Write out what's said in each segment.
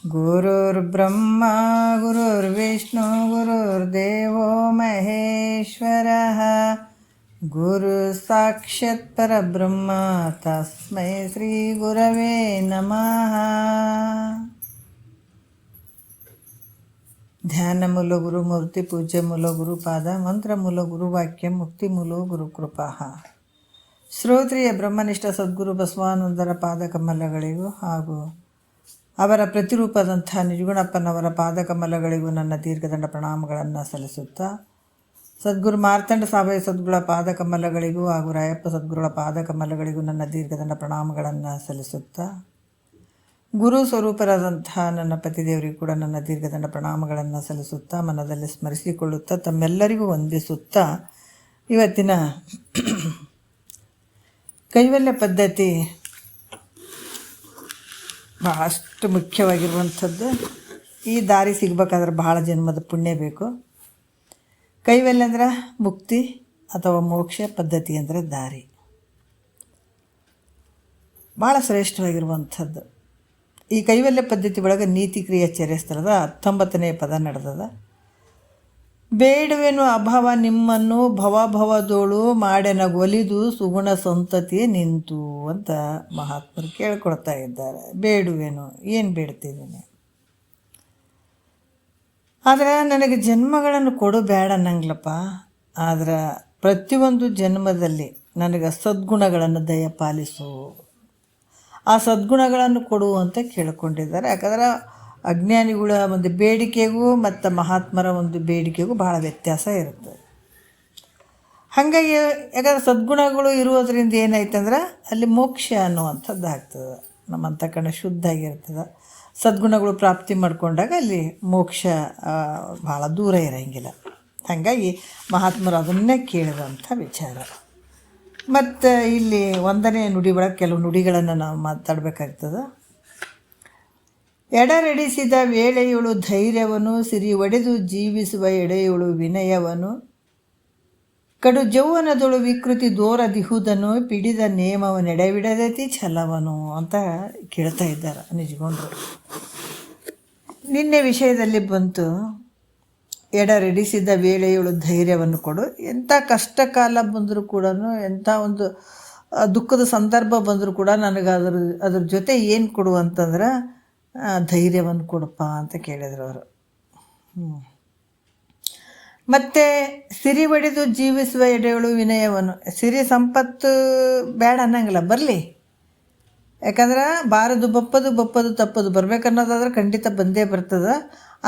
ಗುರುರ್ಬ್ರಹ್ಮ ಗುರುರ್ವಿಷ್ಣು ಗುರುರ್ದೇವೋ ಮಹೇಶ್ವರಃ ಗುರು ಸಾಕ್ಷಾತ್ ಪರಬ್ರಹ್ಮ ತಸ್ಮೈ ಶ್ರೀ ಗುರವೇ ನಮಃ. ಧ್ಯಾನ ಮೂಲ ಗುರುಮೂರ್ತಿ, ಪೂಜ್ಯ ಮೂಲ ಗುರುಪಾದ, ಮಂತ್ರ ಮೂಲ ಗುರುವಾಕ್ಯ, ಮುಕ್ತಿ ಮೂಲ ಗುರುಕೃಪಾ. ಶ್ರೋತ್ರಿಯ ಬ್ರಹ್ಮನಿಷ್ಠ ಸದ್ಗುರು ಬಸವಾನಂದರ ಪಾದಕಮಲಗಳಿಗೂ ಹಾಗೂ ಅವರ ಪ್ರತಿರೂಪದಂಥ ನಿಜಗುಣಪ್ಪನವರ ಪಾದಕಮಲಗಳಿಗೂ ನನ್ನ ದೀರ್ಘದಂಡ ಪ್ರಣಾಮಗಳನ್ನು ಸಲ್ಲಿಸುತ್ತಾ, ಸದ್ಗುರು ಮಾರ್ತಂಡ ಸಾಬಯ ಸದ್ಗುಳ ಪಾದಕಮಲಗಳಿಗೂ ಹಾಗೂ ರಾಯಪ್ಪ ಸದ್ಗುರುಗಳ ಪಾದಕಮಲಗಳಿಗೂ ನನ್ನ ದೀರ್ಘದಂಡ ಪ್ರಣಾಮಗಳನ್ನು ಸಲ್ಲಿಸುತ್ತಾ, ಗುರು ಸ್ವರೂಪರಾದಂಥ ನನ್ನ ಪತಿದೇವರಿಗೂ ಕೂಡ ನನ್ನ ದೀರ್ಘದಂಡ ಪ್ರಣಾಮಗಳನ್ನು ಸಲ್ಲಿಸುತ್ತಾ, ಮನದಲ್ಲಿ ಸ್ಮರಿಸಿಕೊಳ್ಳುತ್ತಾ, ತಮ್ಮೆಲ್ಲರಿಗೂ ವಂದಿಸುತ್ತಾ, ಇವತ್ತಿನ ಕೈವಲ್ಯ ಪದ್ಧತಿ ಬಹಳಷ್ಟು ಮುಖ್ಯವಾಗಿರುವಂಥದ್ದು. ಈ ದಾರಿ ಸಿಗಬೇಕಾದ್ರೆ ಬಹಳ ಜನ್ಮದ ಪುಣ್ಯ ಬೇಕು. ಕೈವಲ್ಯ ಅಂದ್ರೆ ಮುಕ್ತಿ ಅಥವಾ ಮೋಕ್ಷ, ಪದ್ಧತಿ ಅಂದರೆ ದಾರಿ. ಭಾಳ ಶ್ರೇಷ್ಠವಾಗಿರುವಂಥದ್ದು. ಈ ಕೈವಲ್ಯ ಪದ್ಧತಿ ಒಳಗೆ ನೀತಿ ಕ್ರಿಯೆ ಚರ್ಯಸ್ಥಳದ 19ನೇ ಪದ ನಡೆದದ. ಬೇಡುವೆನು ಅಭವ ನಿಮ್ಮನ್ನು ಭವಭವದೋಳು ಮಾಡೆನಗೊಲಿದು ಸುಗುಣ ಸಂತತಿಯೇ ನಿಂತು ಅಂತ ಮಹಾತ್ಮರು ಕೇಳ್ಕೊಳ್ತಾ ಇದ್ದಾರೆ. ಬೇಡುವೆನು, ಏನು ಬೇಡ್ತಿದ್ದೀನಿ? ಆದರೆ ನನಗೆ ಜನ್ಮಗಳನ್ನು ಕೊಡು ಬೇಡ ಅನ್ನಂಗಿಲ್ಲಪ್ಪ. ಆದರೆ ಪ್ರತಿಯೊಂದು ಜನ್ಮದಲ್ಲಿ ನನಗೆ ಸದ್ಗುಣಗಳನ್ನು ದಯಪಾಲಿಸು, ಆ ಸದ್ಗುಣಗಳನ್ನು ಕೊಡು ಅಂತ ಕೇಳ್ಕೊಂಡಿದ್ದಾರೆ. ಯಾಕಂದ್ರೆ ಅಜ್ಞಾನಿಗಳ ಒಂದು ಬೇಡಿಕೆಗೂ ಮತ್ತು ಮಹಾತ್ಮರ ಒಂದು ಬೇಡಿಕೆಗೂ ಭಾಳ ವ್ಯತ್ಯಾಸ ಇರುತ್ತೆ. ಹಾಗಾಗಿ ಯಾಕಂದ್ರೆ ಸದ್ಗುಣಗಳು ಇರುವುದರಿಂದ ಏನಾಯ್ತಂದ್ರೆ ಅಲ್ಲಿ ಮೋಕ್ಷ ಅನ್ನುವಂಥದ್ದು ಆಗ್ತದೆ. ನಮ್ಮ ಅಂತಃಕರಣ ಶುದ್ಧ ಆಗಿರ್ತದೆ. ಸದ್ಗುಣಗಳು ಪ್ರಾಪ್ತಿ ಮಾಡ್ಕೊಂಡಾಗ ಅಲ್ಲಿ ಮೋಕ್ಷ ಭಾಳ ದೂರ ಇರೋಂಗಿಲ್ಲ. ಹಾಗಾಗಿ ಮಹಾತ್ಮರು ಅದನ್ನೇ ಕೇಳಿದಂಥ ವಿಚಾರ. ಮತ್ತು ಇಲ್ಲಿ 1ನೇ ನುಡಿ ಒಳಗೆ ಕೆಲವು ನುಡಿಗಳನ್ನು ನಾವು ಮಾತಾಡಬೇಕಾಗ್ತದೆ. ಎಡರೆಡಿಸಿದ ವೇಳೆಯುಳು ಧೈರ್ಯವನು, ಸಿರಿ ಒಡೆದು ಜೀವಿಸುವ ಎಡೆಯುಳು ವಿನಯವನು, ಕಡು ಜೌವನದೊಳು ವಿಕೃತಿ ದೋರದಿಹುದನು, ಪಿಡಿದ ನೇಮವನೆಡೆಬಿಡದತಿ ಛಲವನು ಅಂತ ಕೇಳ್ತಾ ಇದ್ದಾರೆ ನಿಜಗೊಂಡ್ರು. ನಿನ್ನೆ ವಿಷಯದಲ್ಲಿ ಬಂತು, ಎಡರೆಡಿಸಿದ ವೇಳೆಯುಳು ಧೈರ್ಯವನ್ನು ಕೊಡು. ಎಂಥ ಕಷ್ಟ ಕಾಲ ಬಂದರೂ ಕೂಡ, ಎಂಥ ಒಂದು ದುಃಖದ ಸಂದರ್ಭ ಬಂದರೂ ಕೂಡ ನನಗೆ ಅದ್ರ ಜೊತೆ ಏನು ಕೊಡು ಅಂತಂದ್ರೆ ಧೈರ್ಯವನ್ನು ಕೊಡಪ್ಪ ಅಂತ ಕೇಳಿದ್ರು ಅವರು. ಮತ್ತು ಸಿರಿ ಒಡೆದು ಜೀವಿಸುವ ಎಡೆಗಳು ವಿನಯವನ್ನು. ಸಿರಿ ಸಂಪತ್ತು ಬೇಡ ಅನ್ನಂಗಿಲ್ಲ, ಬರಲಿ. ಯಾಕಂದ್ರೆ ಬಾರದು ಬಪ್ಪದು ಬಪ್ಪದು ತಪ್ಪದು ಬರಬೇಕನ್ನೋದಾದ್ರೆ ಖಂಡಿತ ಬಂದೇ ಬರ್ತದೆ.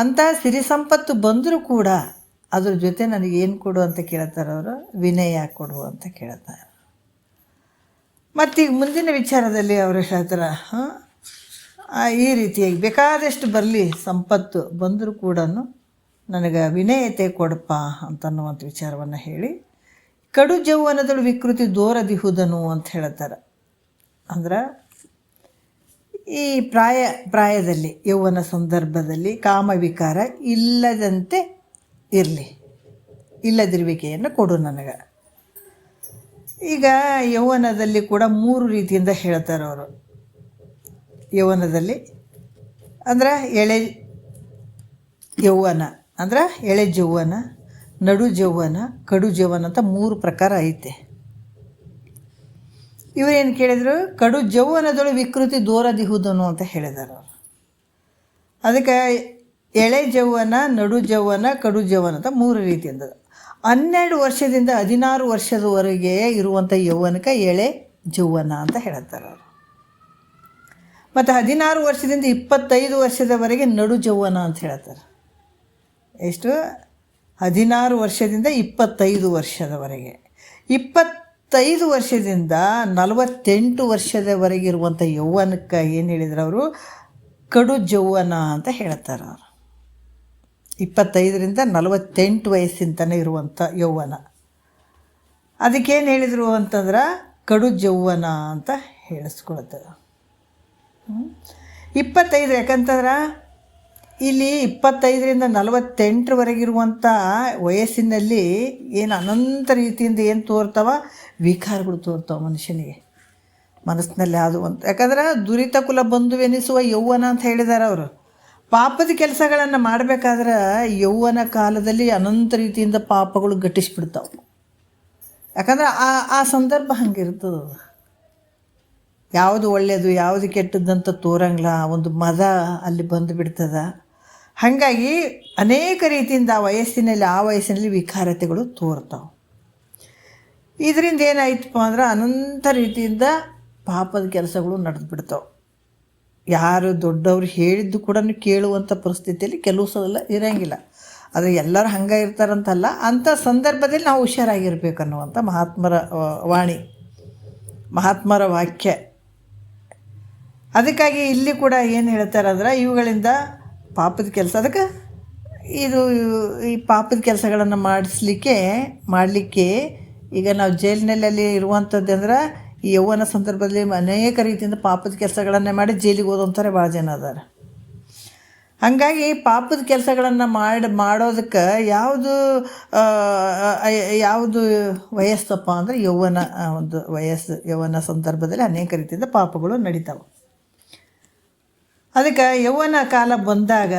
ಅಂಥ ಸಿರಿ ಸಂಪತ್ತು ಬಂದರೂ ಕೂಡ ಅದ್ರ ಜೊತೆ ನನಗೇನು ಕೊಡು ಅಂತ ಕೇಳ್ತಾರೆ ಅವರು. ವಿನಯ ಕೊಡು ಅಂತ ಕೇಳ್ತಾರೆ. ಮತ್ತೀಗ ಮುಂದಿನ ವಿಚಾರದಲ್ಲಿ ಅವರು ಹೇಳ್ತಾರೆ, ಈ ರೀತಿಯಾಗಿ ಬೇಕಾದಷ್ಟು ಬರಲಿ, ಸಂಪತ್ತು ಬಂದರೂ ಕೂಡ ನನಗೆ ವಿನಯತೆ ಕೊಡಪ್ಪ ಅಂತನ್ನುವಂಥ ವಿಚಾರವನ್ನು ಹೇಳಿ, ಕಡು ಜೌವನದಳು ವಿಕೃತಿ ದೋರದಿಹುದನು ಅಂತ ಹೇಳ್ತಾರೆ. ಅಂದ್ರೆ ಈ ಪ್ರಾಯದಲ್ಲಿ ಯೌವನ ಸಂದರ್ಭದಲ್ಲಿ ಕಾಮವಿಕಾರ ಇಲ್ಲದಂತೆ ಇರಲಿ, ಇಲ್ಲದಿರುವಿಕೆಯನ್ನು ಕೊಡು ನನಗೆ. ಈಗ ಯೌವನದಲ್ಲಿ ಕೂಡ 3 ರೀತಿಯಿಂದ ಹೇಳ್ತಾರೆ ಅವರು. ಯೌವನದಲ್ಲಿ ಅಂದ್ರೆ ಎಳೆ ಯೌವನ, ಅಂದ್ರೆ ಎಳೆ ಜೌವನ, ನಡು ಜೌವನ, ಕಡು ಜೌವನ ಅಂತ 3 ಪ್ರಕಾರ ಐತೆ. ಇವರೇನು ಕೇಳಿದರು, ಕಡು ಜೌವನದೊಳು ವಿಕೃತಿ ದೋರದಿಹುದನು ಅಂತ ಹೇಳಿದ್ದಾರೆ ಅವರು. ಅದಕ್ಕೆ ಎಳೆ ಜೌವನ, ನಡು ಜೌವನ, ಕಡು ಜೌವನ ಅಂತ 3 ರೀತಿಯಿಂದ. 12 ವರ್ಷದಿಂದ 16 ವರ್ಷದವರೆಗೆ ಇರುವಂಥ ಯೌವನಕ್ಕೆ ಎಳೆ ಜೌವನ ಅಂತ ಹೇಳ್ತಾರೆ ಅವರು. ಮತ್ತು 16 ವರ್ಷದಿಂದ 25 ವರ್ಷದವರೆಗೆ ನಡು ಜೌವನ ಅಂತ ಹೇಳ್ತಾರೆ. ಎಷ್ಟು? 16 ವರ್ಷದಿಂದ 25 ವರ್ಷದವರೆಗೆ. 25 ವರ್ಷದಿಂದ 48 ವರ್ಷದವರೆಗೆ ಇರುವಂಥ ಯೌವನಕ್ಕೆ ಏನು ಹೇಳಿದ್ರು ಅವರು, ಕಡು ಜೌವನ ಅಂತ ಹೇಳ್ತಾರೆ ಅವರು. 25ರಿಂದ 48 ವಯಸ್ಸಿಂತನೇ ಇರುವಂಥ ಯೌವನ, ಅದಕ್ಕೇನು ಹೇಳಿದರು ಅಂತಂದ್ರೆ ಕಡು ಜೌವನ ಅಂತ ಹೇಳಿಸ್ಕೊಳ್ತಾರೆ. 25 ಯಾಕಂತಂದ್ರೆ ಇಲ್ಲಿ 25 ರಿಂದ 48 ವಯಸ್ಸಿನಲ್ಲಿ ಏನು ಅನಂತ ರೀತಿಯಿಂದ ಏನು ತೋರ್ತಾವ, ವಿಕಾರಗಳು ತೋರ್ತಾವೆ ಮನುಷ್ಯನಿಗೆ ಮನಸ್ಸಿನಲ್ಲಿ. ಅದು ಒಂದು ಯಾಕಂದ್ರೆ ದುರಿತ ಕುಲ ಬಂಧುವೆನಿಸುವ ಯೌವನ ಅಂತ ಹೇಳಿದ್ದಾರೆ ಅವರು. ಪಾಪದ ಕೆಲಸಗಳನ್ನು ಮಾಡಬೇಕಾದ್ರೆ ಯೌವನ ಕಾಲದಲ್ಲಿ ಅನಂತ ರೀತಿಯಿಂದ ಪಾಪಗಳು ಘಟಿಸ್ಬಿಡ್ತಾವೆ. ಯಾಕಂದ್ರೆ ಆ ಸಂದರ್ಭ ಹಂಗಿರ್ತದೆ. ಯಾವುದು ಒಳ್ಳೆಯದು ಯಾವುದು ಕೆಟ್ಟದ್ದಂತ ತೋರಂಗಿಲ್ಲ, ಒಂದು ಮದ ಅಲ್ಲಿ ಬಂದು ಬಿಡ್ತದೆ. ಹಾಗಾಗಿ ಅನೇಕ ರೀತಿಯಿಂದ ಆ ವಯಸ್ಸಿನಲ್ಲಿ ವಿಕಾರತೆಗಳು ತೋರ್ತಾವೆ. ಇದರಿಂದ ಏನಾಯ್ತಪ್ಪ ಅಂದ್ರೆ ಅನಂತ ರೀತಿಯಿಂದ ಪಾಪದ ಕೆಲಸಗಳು ನಡೆದು ಬಿಡ್ತಾವೆ. ಯಾರು ದೊಡ್ಡವ್ರು ಹೇಳಿದ್ದು ಕೂಡ ಕೇಳುವಂಥ ಪರಿಸ್ಥಿತಿಯಲ್ಲಿ ಕೆಲವು ಸಲ ಇರೋಂಗಿಲ್ಲ. ಆದರೆ ಎಲ್ಲರೂ ಹಂಗೆ ಇರ್ತಾರಂತಲ್ಲ, ಅಂಥ ಸಂದರ್ಭದಲ್ಲಿ ನಾವು ಹುಷಾರಾಗಿರ್ಬೇಕು ಅನ್ನುವಂಥ ಮಹಾತ್ಮರ ವಾಣಿ, ಮಹಾತ್ಮರ ವಾಕ್ಯ. ಅದಕ್ಕಾಗಿ ಇಲ್ಲಿ ಕೂಡ ಏನು ಹೇಳ್ತಾರೆ ಅಂದ್ರೆ ಇವುಗಳಿಂದ ಪಾಪದ ಕೆಲಸ, ಅದಕ್ಕೆ ಈ ಪಾಪದ ಕೆಲಸಗಳನ್ನು ಮಾಡಲಿಕ್ಕೆ ಈಗ ನಾವು ಜೈಲಿನಲ್ಲಿ ಇರುವಂಥದ್ದು ಅಂದ್ರೆ ಈ ಯೌವನ ಸಂದರ್ಭದಲ್ಲಿ ಅನೇಕ ರೀತಿಯಿಂದ ಪಾಪದ ಕೆಲಸಗಳನ್ನೇ ಮಾಡಿ ಜೈಲಿಗೆ ಓದೋಂತಾರೆ ಭಾಳ ಜನ ಅದಾರ. ಹಾಗಾಗಿ ಪಾಪದ ಕೆಲಸಗಳನ್ನು ಮಾಡೋದಕ್ಕೆ ಯಾವುದು ವಯಸ್ಸಪ್ಪ ಅಂದರೆ ಯೌವನ ಒಂದು ವಯಸ್ಸು. ಯೌವನ ಸಂದರ್ಭದಲ್ಲಿ ಅನೇಕ ರೀತಿಯಿಂದ ಪಾಪಗಳು ನಡೀತಾವೆ. ಅದಕ್ಕೆ ಯೌವನ ಕಾಲ ಬಂದಾಗ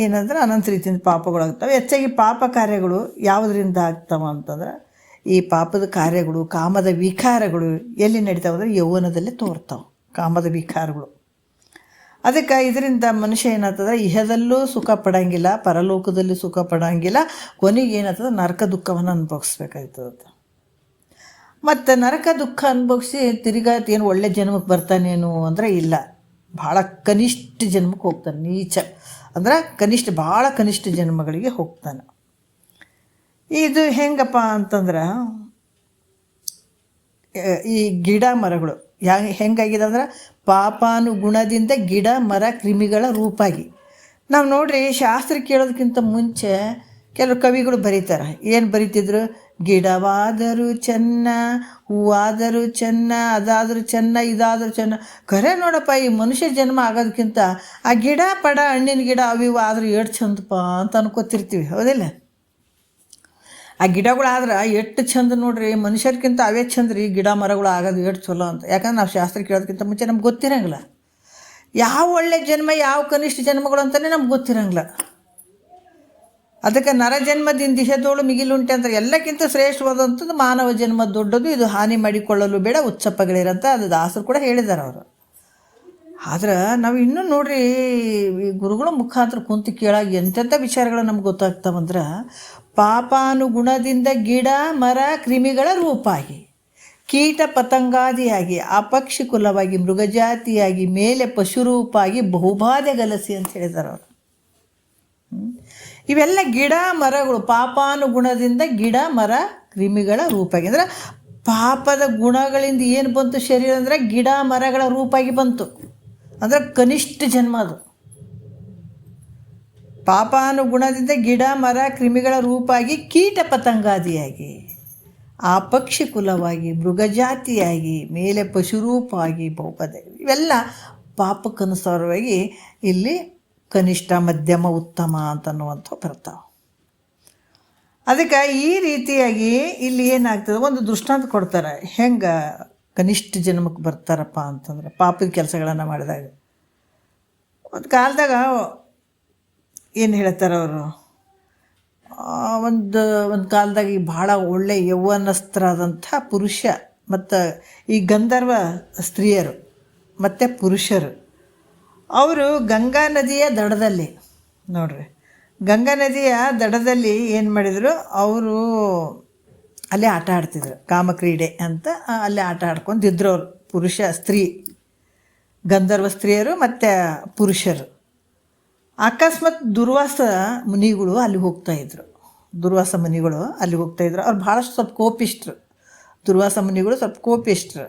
ಏನಂದ್ರೆ ಅನಂತ ರೀತಿಯಿಂದ ಪಾಪಗಳಾಗ್ತವೆ. ಹೆಚ್ಚಾಗಿ ಪಾಪ ಕಾರ್ಯಗಳು ಯಾವುದರಿಂದ ಆಗ್ತವೆ ಅಂತಂದ್ರೆ ಈ ಪಾಪದ ಕಾರ್ಯಗಳು, ಕಾಮದ ವಿಕಾರಗಳು ಎಲ್ಲಿ ನಡೀತಾವೆ ಅಂದರೆ ಯೌವನದಲ್ಲೇ ತೋರ್ತಾವೆ ಕಾಮದ ವಿಕಾರಗಳು. ಅದಕ್ಕೆ ಇದರಿಂದ ಮನುಷ್ಯ ಏನಾಗ್ತದೆ, ಇಹದಲ್ಲೂ ಸುಖ ಪಡೋಂಗಿಲ್ಲ, ಪರಲೋಕದಲ್ಲಿ ಸುಖ ಪಡೋಂಗಿಲ್ಲ, ಕೊನೆಗೆ ಏನಾಗ್ತದೆ ನರಕ ದುಃಖವನ್ನು ಅನುಭವಿಸ್ಬೇಕಾಗ್ತದೆ. ಮತ್ತು ನರಕ ದುಃಖ ಅನುಭವಿಸಿ ತಿರ್ಗಾ ಏನು ಒಳ್ಳೆ ಜನ್ಮಕ್ಕೆ ಬರ್ತಾನೇನು ಅಂದರೆ ಇಲ್ಲ, ಭಾಳ ಕನಿಷ್ಠ ಜನ್ಮಕ್ಕೆ ಹೋಗ್ತಾನೆ. ನೀಚ ಅಂದ್ರೆ ಭಾಳ ಕನಿಷ್ಠ ಜನ್ಮಗಳಿಗೆ ಹೋಗ್ತಾನೆ. ಇದು ಹೆಂಗಪ್ಪ ಅಂತಂದ್ರೆ ಈ ಗಿಡ ಮರಗಳು ಹೆಂಗಾಗಿದೆ ಅಂದ್ರೆ ಪಾಪಾನುಗುಣದಿಂದ ಗಿಡ ಮರ ಕ್ರಿಮಿಗಳ ರೂಪಾಗಿ. ನಾವು ನೋಡ್ರಿ ಶಾಸ್ತ್ರ ಕೇಳೋದಕ್ಕಿಂತ ಮುಂಚೆ ಕೆಲವು ಕವಿಗಳು ಬರೀತಾರೆ. ಏನು ಬರೀತಿದ್ರು, ಗಿಡವಾದರೂ ಚೆನ್ನ, ಹೂವಾದರೂ ಚೆನ್ನ, ಅದಾದರೂ ಚೆನ್ನ, ಇದಾದರೂ ಚೆನ್ನ. ಖರೆ ನೋಡಪ್ಪ, ಈ ಮನುಷ್ಯ ಜನ್ಮ ಆಗೋದಕ್ಕಿಂತ ಆ ಗಿಡ ಪಡ ಹಣ್ಣಿನ ಗಿಡ ಅವಿವು ಆದರೂ ಎಷ್ಟು ಚಂದಪ್ಪ ಅಂತ ಅನ್ಕೋತಿರ್ತೀವಿ, ಹೌದಿಲ್ಲ? ಆ ಗಿಡಗಳಾದ್ರೆ ಎಷ್ಟು ಚಂದ ನೋಡ್ರಿ, ಮನುಷ್ಯರ್ಕಿಂತ ಅವೇ ಚಂದ ರೀ ಗಿಡ ಮರಗಳು ಆಗೋದು ಎಷ್ಟು ಚಲೋ ಅಂತ. ಯಾಕಂದ್ರೆ ನಾವು ಶಾಸ್ತ್ರ ಕೇಳೋದಕ್ಕಿಂತ ಮುಂಚೆ ನಮ್ಗೆ ಗೊತ್ತಿರಂಗಿಲ್ಲ ಯಾವ ಒಳ್ಳೆ ಜನ್ಮ ಯಾವ ಕನಿಷ್ಠ ಜನ್ಮಗಳು ಅಂತಲೇ ನಮ್ಗೆ ಗೊತ್ತಿರಂಗಿಲ್ಲ. ಅದಕ್ಕೆ ನರ ಜನ್ಮದಿಂದ ದಿಶದೋಳು ಮಿಗಿಲುಂಟೆ ಅಂತ. ಎಲ್ಲಕ್ಕಿಂತ ಶ್ರೇಷ್ಠವಾದಂಥದ್ದು ಮಾನವ ಜನ್ಮ ದೊಡ್ಡದು, ಇದು ಹಾನಿ ಮಾಡಿಕೊಳ್ಳಲು ಬೇಡ ಉಚ್ಚಪ್ಪಗಳಿರಂತ ಅದು ದಾಸರು ಕೂಡ ಹೇಳಿದ್ದಾರೆ ಅವರು. ಆದ್ರೆ ನಾವು ಇನ್ನೂ ನೋಡ್ರಿ ಈ ಗುರುಗಳ ಮುಖಾಂತರ ಕುಂತು ಕೇಳಾಗ ಎಂತೆಂಥ ವಿಚಾರಗಳು ನಮ್ಗೆ ಗೊತ್ತಾಗ್ತಾವಂದ್ರೆ, ಪಾಪಾನುಗುಣದಿಂದ ಗಿಡ ಮರ ಕ್ರಿಮಿಗಳ ರೂಪಾಗಿ, ಕೀಟ ಪತಂಗಾದಿಯಾಗಿ, ಅಪಕ್ಷಿ ಕುಲವಾಗಿ, ಮೃಗಜಾತಿಯಾಗಿ, ಮೇಲೆ ಪಶುರೂಪಾಗಿ, ಬಹುಬಾಧೆ ಗಲಸಿ ಅಂತ ಹೇಳಿದ್ದಾರೆ ಅವರು. ಇವೆಲ್ಲ ಗಿಡ ಮರಗಳು ಪಾಪಾನುಗುಣದಿಂದ ಗಿಡ ಮರ ಕ್ರಿಮಿಗಳ ರೂಪಾಗಿ. ಅಂದರೆ ಪಾಪದ ಗುಣಗಳಿಂದ ಏನು ಬಂತು ಶರೀರ ಅಂದರೆ ಗಿಡ ಮರಗಳ ರೂಪಾಗಿ ಬಂತು. ಅಂದರೆ ಕನಿಷ್ಠ ಜನ್ಮ ಅದು. ಪಾಪಾನುಗುಣದಿಂದ ಗಿಡ ಮರ ಕ್ರಿಮಿಗಳ ರೂಪಾಗಿ, ಕೀಟ ಪತಂಗಾದಿಯಾಗಿ, ಆ ಪಕ್ಷಿ ಕುಲವಾಗಿ, ಮೃಗಜಾತಿಯಾಗಿ, ಮೇಲೆ ಪಶುರೂಪವಾಗಿ, ಬಹುಪದ. ಇವೆಲ್ಲ ಪಾಪಕ್ಕನುಸಾರವಾಗಿ ಇಲ್ಲಿ ಕನಿಷ್ಠ ಮಧ್ಯಮ ಉತ್ತಮ ಅಂತನ್ನುವಂಥ ಬರ್ತಾವೆ. ಅದಕ್ಕೆ ಈ ರೀತಿಯಾಗಿ ಇಲ್ಲಿ ಏನಾಗ್ತದೆ, ಒಂದು ದೃಷ್ಟಾಂತ ಕೊಡ್ತಾರೆ ಹೆಂಗೆ ಕನಿಷ್ಠ ಜನ್ಮಕ್ಕೆ ಬರ್ತಾರಪ್ಪ ಅಂತಂದ್ರೆ ಪಾಪದ ಕೆಲಸಗಳನ್ನು ಮಾಡಿದಾಗ. ಒಂದು ಕಾಲದಾಗ ಏನು ಹೇಳ್ತಾರೆ ಅವರು, ಒಂದು ಕಾಲದಾಗ ಈ ಭಾಳ ಒಳ್ಳೆಯ ಯೌವನಸ್ಥರಾದಂಥ ಪುರುಷ ಮತ್ತು ಈ ಗಂಧರ್ವ ಸ್ತ್ರೀಯರು ಮತ್ತು ಪುರುಷರು ಅವರು ಗಂಗಾ ನದಿಯ ದಡದಲ್ಲಿ ನೋಡ್ರಿ, ಗಂಗಾ ನದಿಯ ದಡದಲ್ಲಿ ಏನು ಮಾಡಿದರು, ಅವರು ಅಲ್ಲೇ ಆಟ ಆಡ್ತಿದ್ರು, ಕಾಮಕ್ರೀಡೆ ಅಂತ ಅಲ್ಲೇ ಆಟ ಆಡ್ಕೊಂಡಿದ್ರು ಅವರು. ಪುರುಷ ಸ್ತ್ರೀ ಗಂಧರ್ವ ಸ್ತ್ರೀಯರು ಮತ್ತು ಪುರುಷರು. ಅಕಸ್ಮಾತ್ ದುರ್ವಾಸ ಮುನಿಗಳು ಅಲ್ಲಿ ಹೋಗ್ತಾಯಿದ್ರು. ಅವ್ರು ಭಾಳಷ್ಟು ಸ್ವಲ್ಪ ಕೋಪಿಷ್ಟ್ರು. ದುರ್ವಾಸ ಮುನಿಗಳು ಸ್ವಲ್ಪ ಕೋಪಿಷ್ಟ್ರು.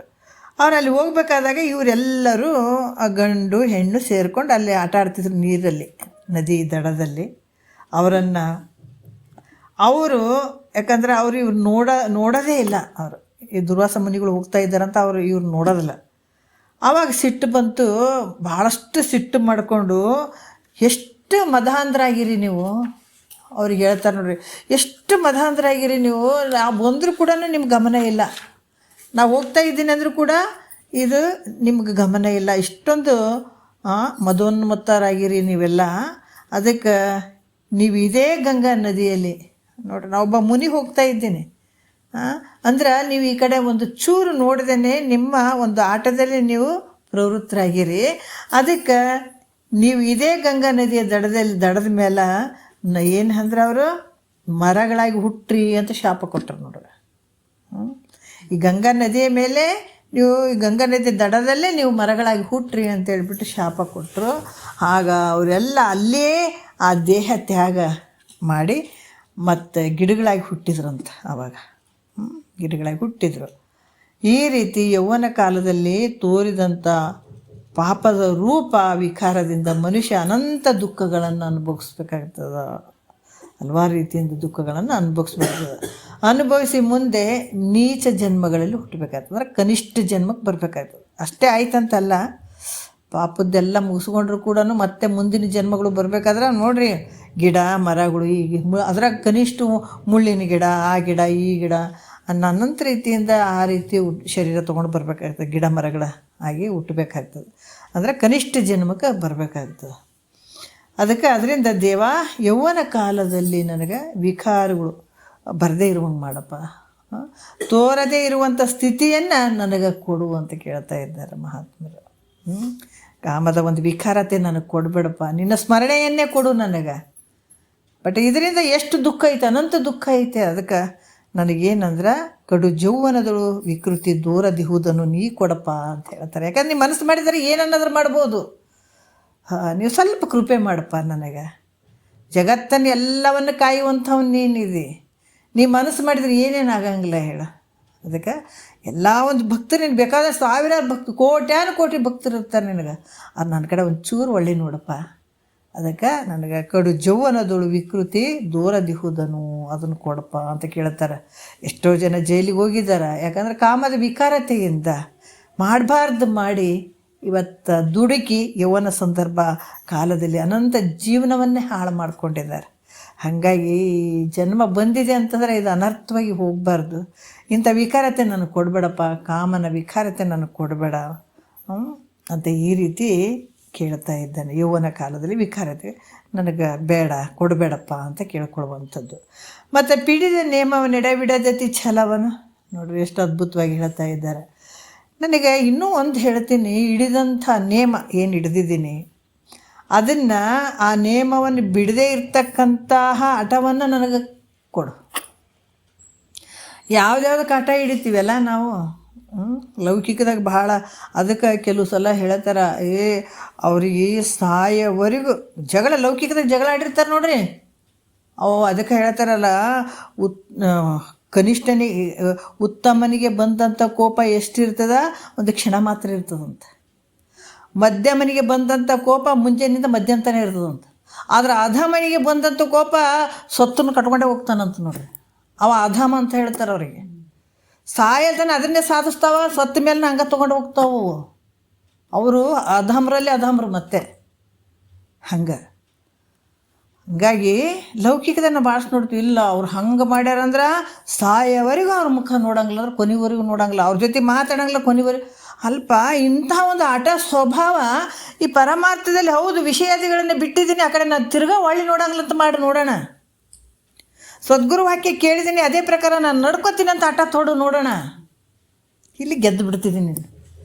ಅವ್ರು ಅಲ್ಲಿ ಹೋಗ್ಬೇಕಾದಾಗ ಇವರೆಲ್ಲರೂ ಗಂಡು ಹೆಣ್ಣು ಸೇರ್ಕೊಂಡು ಅಲ್ಲಿ ಆಟ ಆಡ್ತಿದ್ರು ನೀರಲ್ಲಿ, ನದಿ ದಡದಲ್ಲಿ. ಅವರು ಯಾಕಂದರೆ ಇವ್ರು ನೋಡೋದೇ ಇಲ್ಲ. ಅವರು ಈ ದುರ್ವಾಸ ಮುನಿಗಳು ಹೋಗ್ತಾ ಇದ್ದಾರಂತ ಇವ್ರು ನೋಡೋದಿಲ್ಲ. ಆವಾಗ ಸಿಟ್ಟು ಬಂತು, ಭಾಳಷ್ಟು ಸಿಟ್ಟು ಮಾಡಿಕೊಂಡು ಎಷ್ಟು ಎಷ್ಟು ಮಧಾಂಧರಾಗಿರಿ ನೀವು. ಅವ್ರಿಗೆ ಹೇಳ್ತಾರೆ ನೋಡ್ರಿ, ಎಷ್ಟು ಮಧಾಂಧರಾಗಿರಿ ನೀವು, ನಾವು ಬಂದರೂ ಕೂಡ ನಿಮ್ಗೆ ಗಮನ ಇಲ್ಲ. ನಾವು ಹೋಗ್ತಾ ಇದ್ದೀನಿ ಅಂದರೂ ಕೂಡ ಇದು ನಿಮ್ಗೆ ಗಮನ ಇಲ್ಲ. ಇಷ್ಟೊಂದು ಮದೋನ್ಮತ್ತರಾಗಿರಿ ನೀವೆಲ್ಲ. ಅದಕ್ಕೆ ನೀವು ಇದೇ ಗಂಗಾ ನದಿಯಲ್ಲಿ ನೋಡ್ರಿ, ನಾವೊಬ್ಬ ಮುನಿ ಹೋಗ್ತಾ ಇದ್ದೀನಿ ಅಂದ್ರೆ ನೀವು ಈ ಕಡೆ ಒಂದು ಚೂರು ನೋಡ್ದೇ ನಿಮ್ಮ ಒಂದು ಆಟದಲ್ಲಿ ನೀವು ಪ್ರವೃತ್ತರಾಗಿರಿ. ಅದಕ್ಕೆ ನೀವು ಇದೇ ಗಂಗಾ ನದಿಯ ದಡದ ಮೇಲೆ ಏನು ಅಂದ್ರೆ ಅವರು ಮರಗಳಾಗಿ ಹುಟ್ಟ್ರಿ ಅಂತ ಶಾಪ ಕೊಟ್ಟರು ನೋಡ್ರಿ. ಈ ಗಂಗಾ ನದಿಯ ಮೇಲೆ ನೀವು, ಈ ಗಂಗಾ ನದಿ ದಡದಲ್ಲೇ ನೀವು ಮರಗಳಾಗಿ ಹುಟ್ಟ್ರಿ ಅಂತ ಹೇಳ್ಬಿಟ್ಟು ಶಾಪ ಕೊಟ್ಟರು. ಆಗ ಅವರೆಲ್ಲ ಅಲ್ಲೇ ಆ ದೇಹ ತ್ಯಾಗ ಮಾಡಿ ಮತ್ತು ಗಿಡಗಳಾಗಿ ಹುಟ್ಟಿದ್ರಂತ. ಆವಾಗ ಗಿಡಗಳಾಗಿ ಹುಟ್ಟಿದ್ರು. ಈ ರೀತಿ ಯೌವನ ಕಾಲದಲ್ಲಿ ತೋರಿದಂಥ ಪಾಪದ ರೂಪ ವಿಕಾರದಿಂದ ಮನುಷ್ಯ ಅನಂತ ದುಃಖಗಳನ್ನು ಅನುಭವಿಸ್ಬೇಕಾಗ್ತದೆ. ಹಲವಾರು ರೀತಿಯಿಂದ ದುಃಖಗಳನ್ನು ಅನುಭವಿಸಿ ಮುಂದೆ ನೀಚ ಜನ್ಮಗಳಲ್ಲಿ ಹುಟ್ಟಬೇಕಾಗ್ತದೆ. ಅಂದ್ರೆ ಕನಿಷ್ಠ ಜನ್ಮಕ್ಕೆ ಬರಬೇಕಾಗ್ತದೆ. ಅಷ್ಟೇ ಆಯ್ತಂತಲ್ಲ, ಪಾಪದ್ದೆಲ್ಲ ಮುಗಿಸ್ಕೊಂಡ್ರು ಕೂಡ ಮತ್ತೆ ಮುಂದಿನ ಜನ್ಮಗಳು ಬರಬೇಕಾದ್ರೆ ನೋಡ್ರಿ, ಗಿಡ ಮರಗಳು ಈಗ ಅದ್ರಾಗ ಕನಿಷ್ಠ ಮುಳ್ಳಿನ ಗಿಡ, ಆ ಗಿಡ ಈ ಗಿಡ ಅನ್ನೋ ಅನಂತ ರೀತಿಯಿಂದ ಆ ರೀತಿ ಶರೀರ ತೊಗೊಂಡು ಬರಬೇಕಾಗ್ತದೆ. ಗಿಡ ಮರಗಳ ಆಗಿ ಹುಟ್ಟಬೇಕಾಗ್ತದೆ. ಅಂದರೆ ಕನಿಷ್ಠ ಜನ್ಮಕ್ಕೆ ಬರಬೇಕಾಗ್ತದೆ. ಅದಕ್ಕೆ ಅದರಿಂದ ದೇವ ಯೌವನ ಕಾಲದಲ್ಲಿ ನನಗೆ ವಿಕಾರಗಳು ಬರದೇ ಇರುವಂಗೆ ಮಾಡಪ್ಪ, ತೋರದೇ ಇರುವಂಥ ಸ್ಥಿತಿಯನ್ನು ನನಗೆ ಕೊಡು ಅಂತ ಕೇಳ್ತಾ ಇದ್ದಾರೆ ಮಹಾತ್ಮರು. ಕಾಮದ ಒಂದು ವಿಕಾರತೆ ನನಗೆ ಕೊಡಬೇಡಪ್ಪ, ನಿನ್ನ ಸ್ಮರಣೆಯನ್ನೇ ಕೊಡು ನನಗೆ. ಬಟ್ ಇದರಿಂದ ಎಷ್ಟು ದುಃಖ ಐತೆ, ಅನಂತ ದುಃಖ ಐತೆ. ಅದಕ್ಕೆ ನನಗೇನಂದ್ರೆ ಕಡು ಜೌವನದಳು ವಿಕೃತಿ ದೂರದಿಹುದನ್ನು ನೀ ಕೊಡಪ್ಪ ಅಂತ ಹೇಳ್ತಾರೆ. ಯಾಕಂದ್ರೆ ನೀವು ಮನಸ್ಸು ಮಾಡಿದರೆ ಏನನ್ನಾದ್ರೂ ಮಾಡ್ಬೋದು. ನೀವು ಸ್ವಲ್ಪ ಕೃಪೆ ಮಾಡಪ್ಪ ನನಗೆ. ಜಗತ್ತನ್ನು ಎಲ್ಲವನ್ನು ಕಾಯುವಂಥವ್ನು ನೀನಿದೆ. ನೀ ಮನಸ್ಸು ಮಾಡಿದರೆ ಏನೇನು ಆಗಂಗಿಲ್ಲ ಹೇಳು. ಅದಕ್ಕೆ ಎಲ್ಲ ಒಂದು ಭಕ್ತರು ನಿನಗೆ ಬೇಕಾದ ಸಾವಿರಾರು ಭಕ್ತರು, ಕೋಟ್ಯಾನು ಕೋಟಿ ಭಕ್ತರು ಇರ್ತಾರೆ ನಿನಗೆ. ಅದು ನನ್ನ ಕಡೆ ಒಂಚೂರು ಒಳ್ಳೆ ನೋಡಪ್ಪ. ಅದಕ್ಕೆ ನನಗೆ ಕಡು ಜೌವನದಳು ವಿಕೃತಿ ದೂರದಿಹುದನು ಅದನ್ನು ಕೊಡಪ್ಪ ಅಂತ ಕೇಳ್ತಾರೆ. ಎಷ್ಟೋ ಜನ ಜೈಲಿಗೆ ಹೋಗಿದ್ದಾರೆ. ಯಾಕಂದರೆ ಕಾಮದ ವಿಕಾರತೆಯಿಂದ ಮಾಡಬಾರ್ದು ಮಾಡಿ ಇವತ್ತು ದುಡುಕಿ ಯೌವನ ಸಂದರ್ಭ ಕಾಲದಲ್ಲಿ ಅನಂತ ಜೀವನವನ್ನೇ ಹಾಳು ಮಾಡ್ಕೊಂಡಿದ್ದಾರೆ. ಹಾಗಾಗಿ ಜನ್ಮ ಬಂದಿದೆ ಅಂತಂದರೆ ಇದು ಅನರ್ಥವಾಗಿ ಹೋಗಬಾರ್ದು. ಇಂಥ ವಿಕಾರತೆ ನನಗೆ ಕೊಡಬೇಡಪ್ಪ, ಕಾಮನ ವಿಕಾರತೆ ನನಗೆ ಕೊಡಬೇಡ ಅಂತ ಈ ರೀತಿ ಕೇಳ್ತಾ ಇದ್ದಾನೆ. ಯೌವನ ಕಾಲದಲ್ಲಿ ವಿಕಾರತೆ ನನಗೆ ಬೇಡ, ಕೊಡಬೇಡಪ್ಪ ಅಂತ ಕೇಳ್ಕೊಳ್ಳುವಂಥದ್ದು. ಮತ್ತು ಪಿಡಿದ ನೇಮವನ್ನು ಎಡೆಬಿಡದತಿ ಛಲವನ್ನು ನೋಡ್ರಿ ಎಷ್ಟು ಅದ್ಭುತವಾಗಿ ಹೇಳ್ತಾ ಇದ್ದಾರೆ. ನನಗೆ ಇನ್ನೂ ಒಂದು ಹೇಳ್ತೀನಿ, ಹಿಡಿದಂಥ ನೇಮ ಏನು ಹಿಡಿದಿದ್ದೀನಿ ಅದನ್ನು, ಆ ನೇಮವನ್ನು ಬಿಡದೇ ಇರ್ತಕ್ಕಂತಹ ಹಠವನ್ನು ನನಗೆ ಕೊಡು. ಯಾವುದ್ಯಾವುದಕ್ಕೆ ಹಠ ಹಿಡಿತೀವಲ್ಲ ನಾವು ಲೌಕಿಕದಾಗ ಭಾಳ. ಅದಕ್ಕೆ ಕೆಲವು ಸಲ ಹೇಳ್ತಾರೆ, ಅವ್ರಿಗೆ ಸಾಯೋವರೆಗೂ ಜಗಳ, ಲೌಕಿಕದಾಗ ಜಗಳ ಆಡಿರ್ತಾರೆ ನೋಡ್ರಿ. ಅದಕ್ಕೆ ಹೇಳ್ತಾರಲ್ಲ, ಕನಿಷ್ಠನಿಗೆ ಉತ್ತಮನಿಗೆ ಬಂದಂಥ ಕೋಪ ಎಷ್ಟಿರ್ತದ, ಒಂದು ಕ್ಷಣ ಮಾತ್ರ ಇರ್ತದಂತೆ. ಮಧ್ಯಮನಿಗೆ ಬಂದಂಥ ಕೋಪ ಮುಂಜಾನಿಂದ ಮಧ್ಯಾಹ್ನ ಇರ್ತದಂತೆ. ಆದ್ರೆ ಅಧಮನಿಗೆ ಬಂದಂಥ ಕೋಪ ಸೊತ್ತನ್ನು ಕಟ್ಕೊಂಡೇ ಹೋಗ್ತಾನಂತ ನೋಡ್ರಿ. ಅವ ಅಧಮ ಅಂತ ಹೇಳ್ತಾರೆ ಅವರಿಗೆ. ಸಾಯಲ್ತಾನೆ ಅದನ್ನೇ ಸಾಧಿಸ್ತಾವ, ಸತ್ತ ಮೇಲೆ ಹಂಗೆ ತೊಗೊಂಡು ಹೋಗ್ತಾವು. ಅವರು ಅಧಮ್ರಲ್ಲಿ ಅಧಮ್ರು ಮತ್ತೆ ಹಂಗಾಗಿ ಲೌಕಿಕದನ್ನು ಭಾಷೆ ನೋಡ್ತೀವಿ. ಇಲ್ಲ ಅವ್ರು ಹಂಗೆ ಮಾಡ್ಯಾರಂದ್ರೆ ಸಾಯೋವರೆಗೂ ಅವ್ರ ಮುಖ ನೋಡಂಗಿಲ್ಲ, ಅಂದ್ರೆ ಕೊನೆವರೆಗೂ ನೋಡಂಗಿಲ್ಲ, ಅವ್ರ ಜೊತೆ ಮಾತಾಡಂಗಿಲ್ಲ ಕೊನೆವರೆಗೂ. ಅಲ್ಪ ಇಂಥ ಒಂದು ಹಠ ಸ್ವಭಾವ ಈ ಪರಮಾರ್ಥದಲ್ಲಿ ಹೌದು. ವಿಷಯಾದಿಗಳನ್ನು ಬಿಟ್ಟಿದ್ದೀನಿ, ಆ ಕಡೆ ನಾನು ತಿರ್ಗಾ ಒಳ್ಳೆ ನೋಡಂಗಿಲ್ಲ ಅಂತ ಮಾಡಿ ನೋಡೋಣ. ಸದ್ಗುರು ವಾಕ್ಯ ಕೇಳಿದ್ದೀನಿ, ಅದೇ ಪ್ರಕಾರ ನಾನು ನಡ್ಕೋತೀನಿ ಅಂತ ಹಠ ತೊಡು ನೋಡೋಣ. ಇಲ್ಲಿ ಗೆದ್ದು ಬಿಡ್ತಿದ್ದೀನಿ.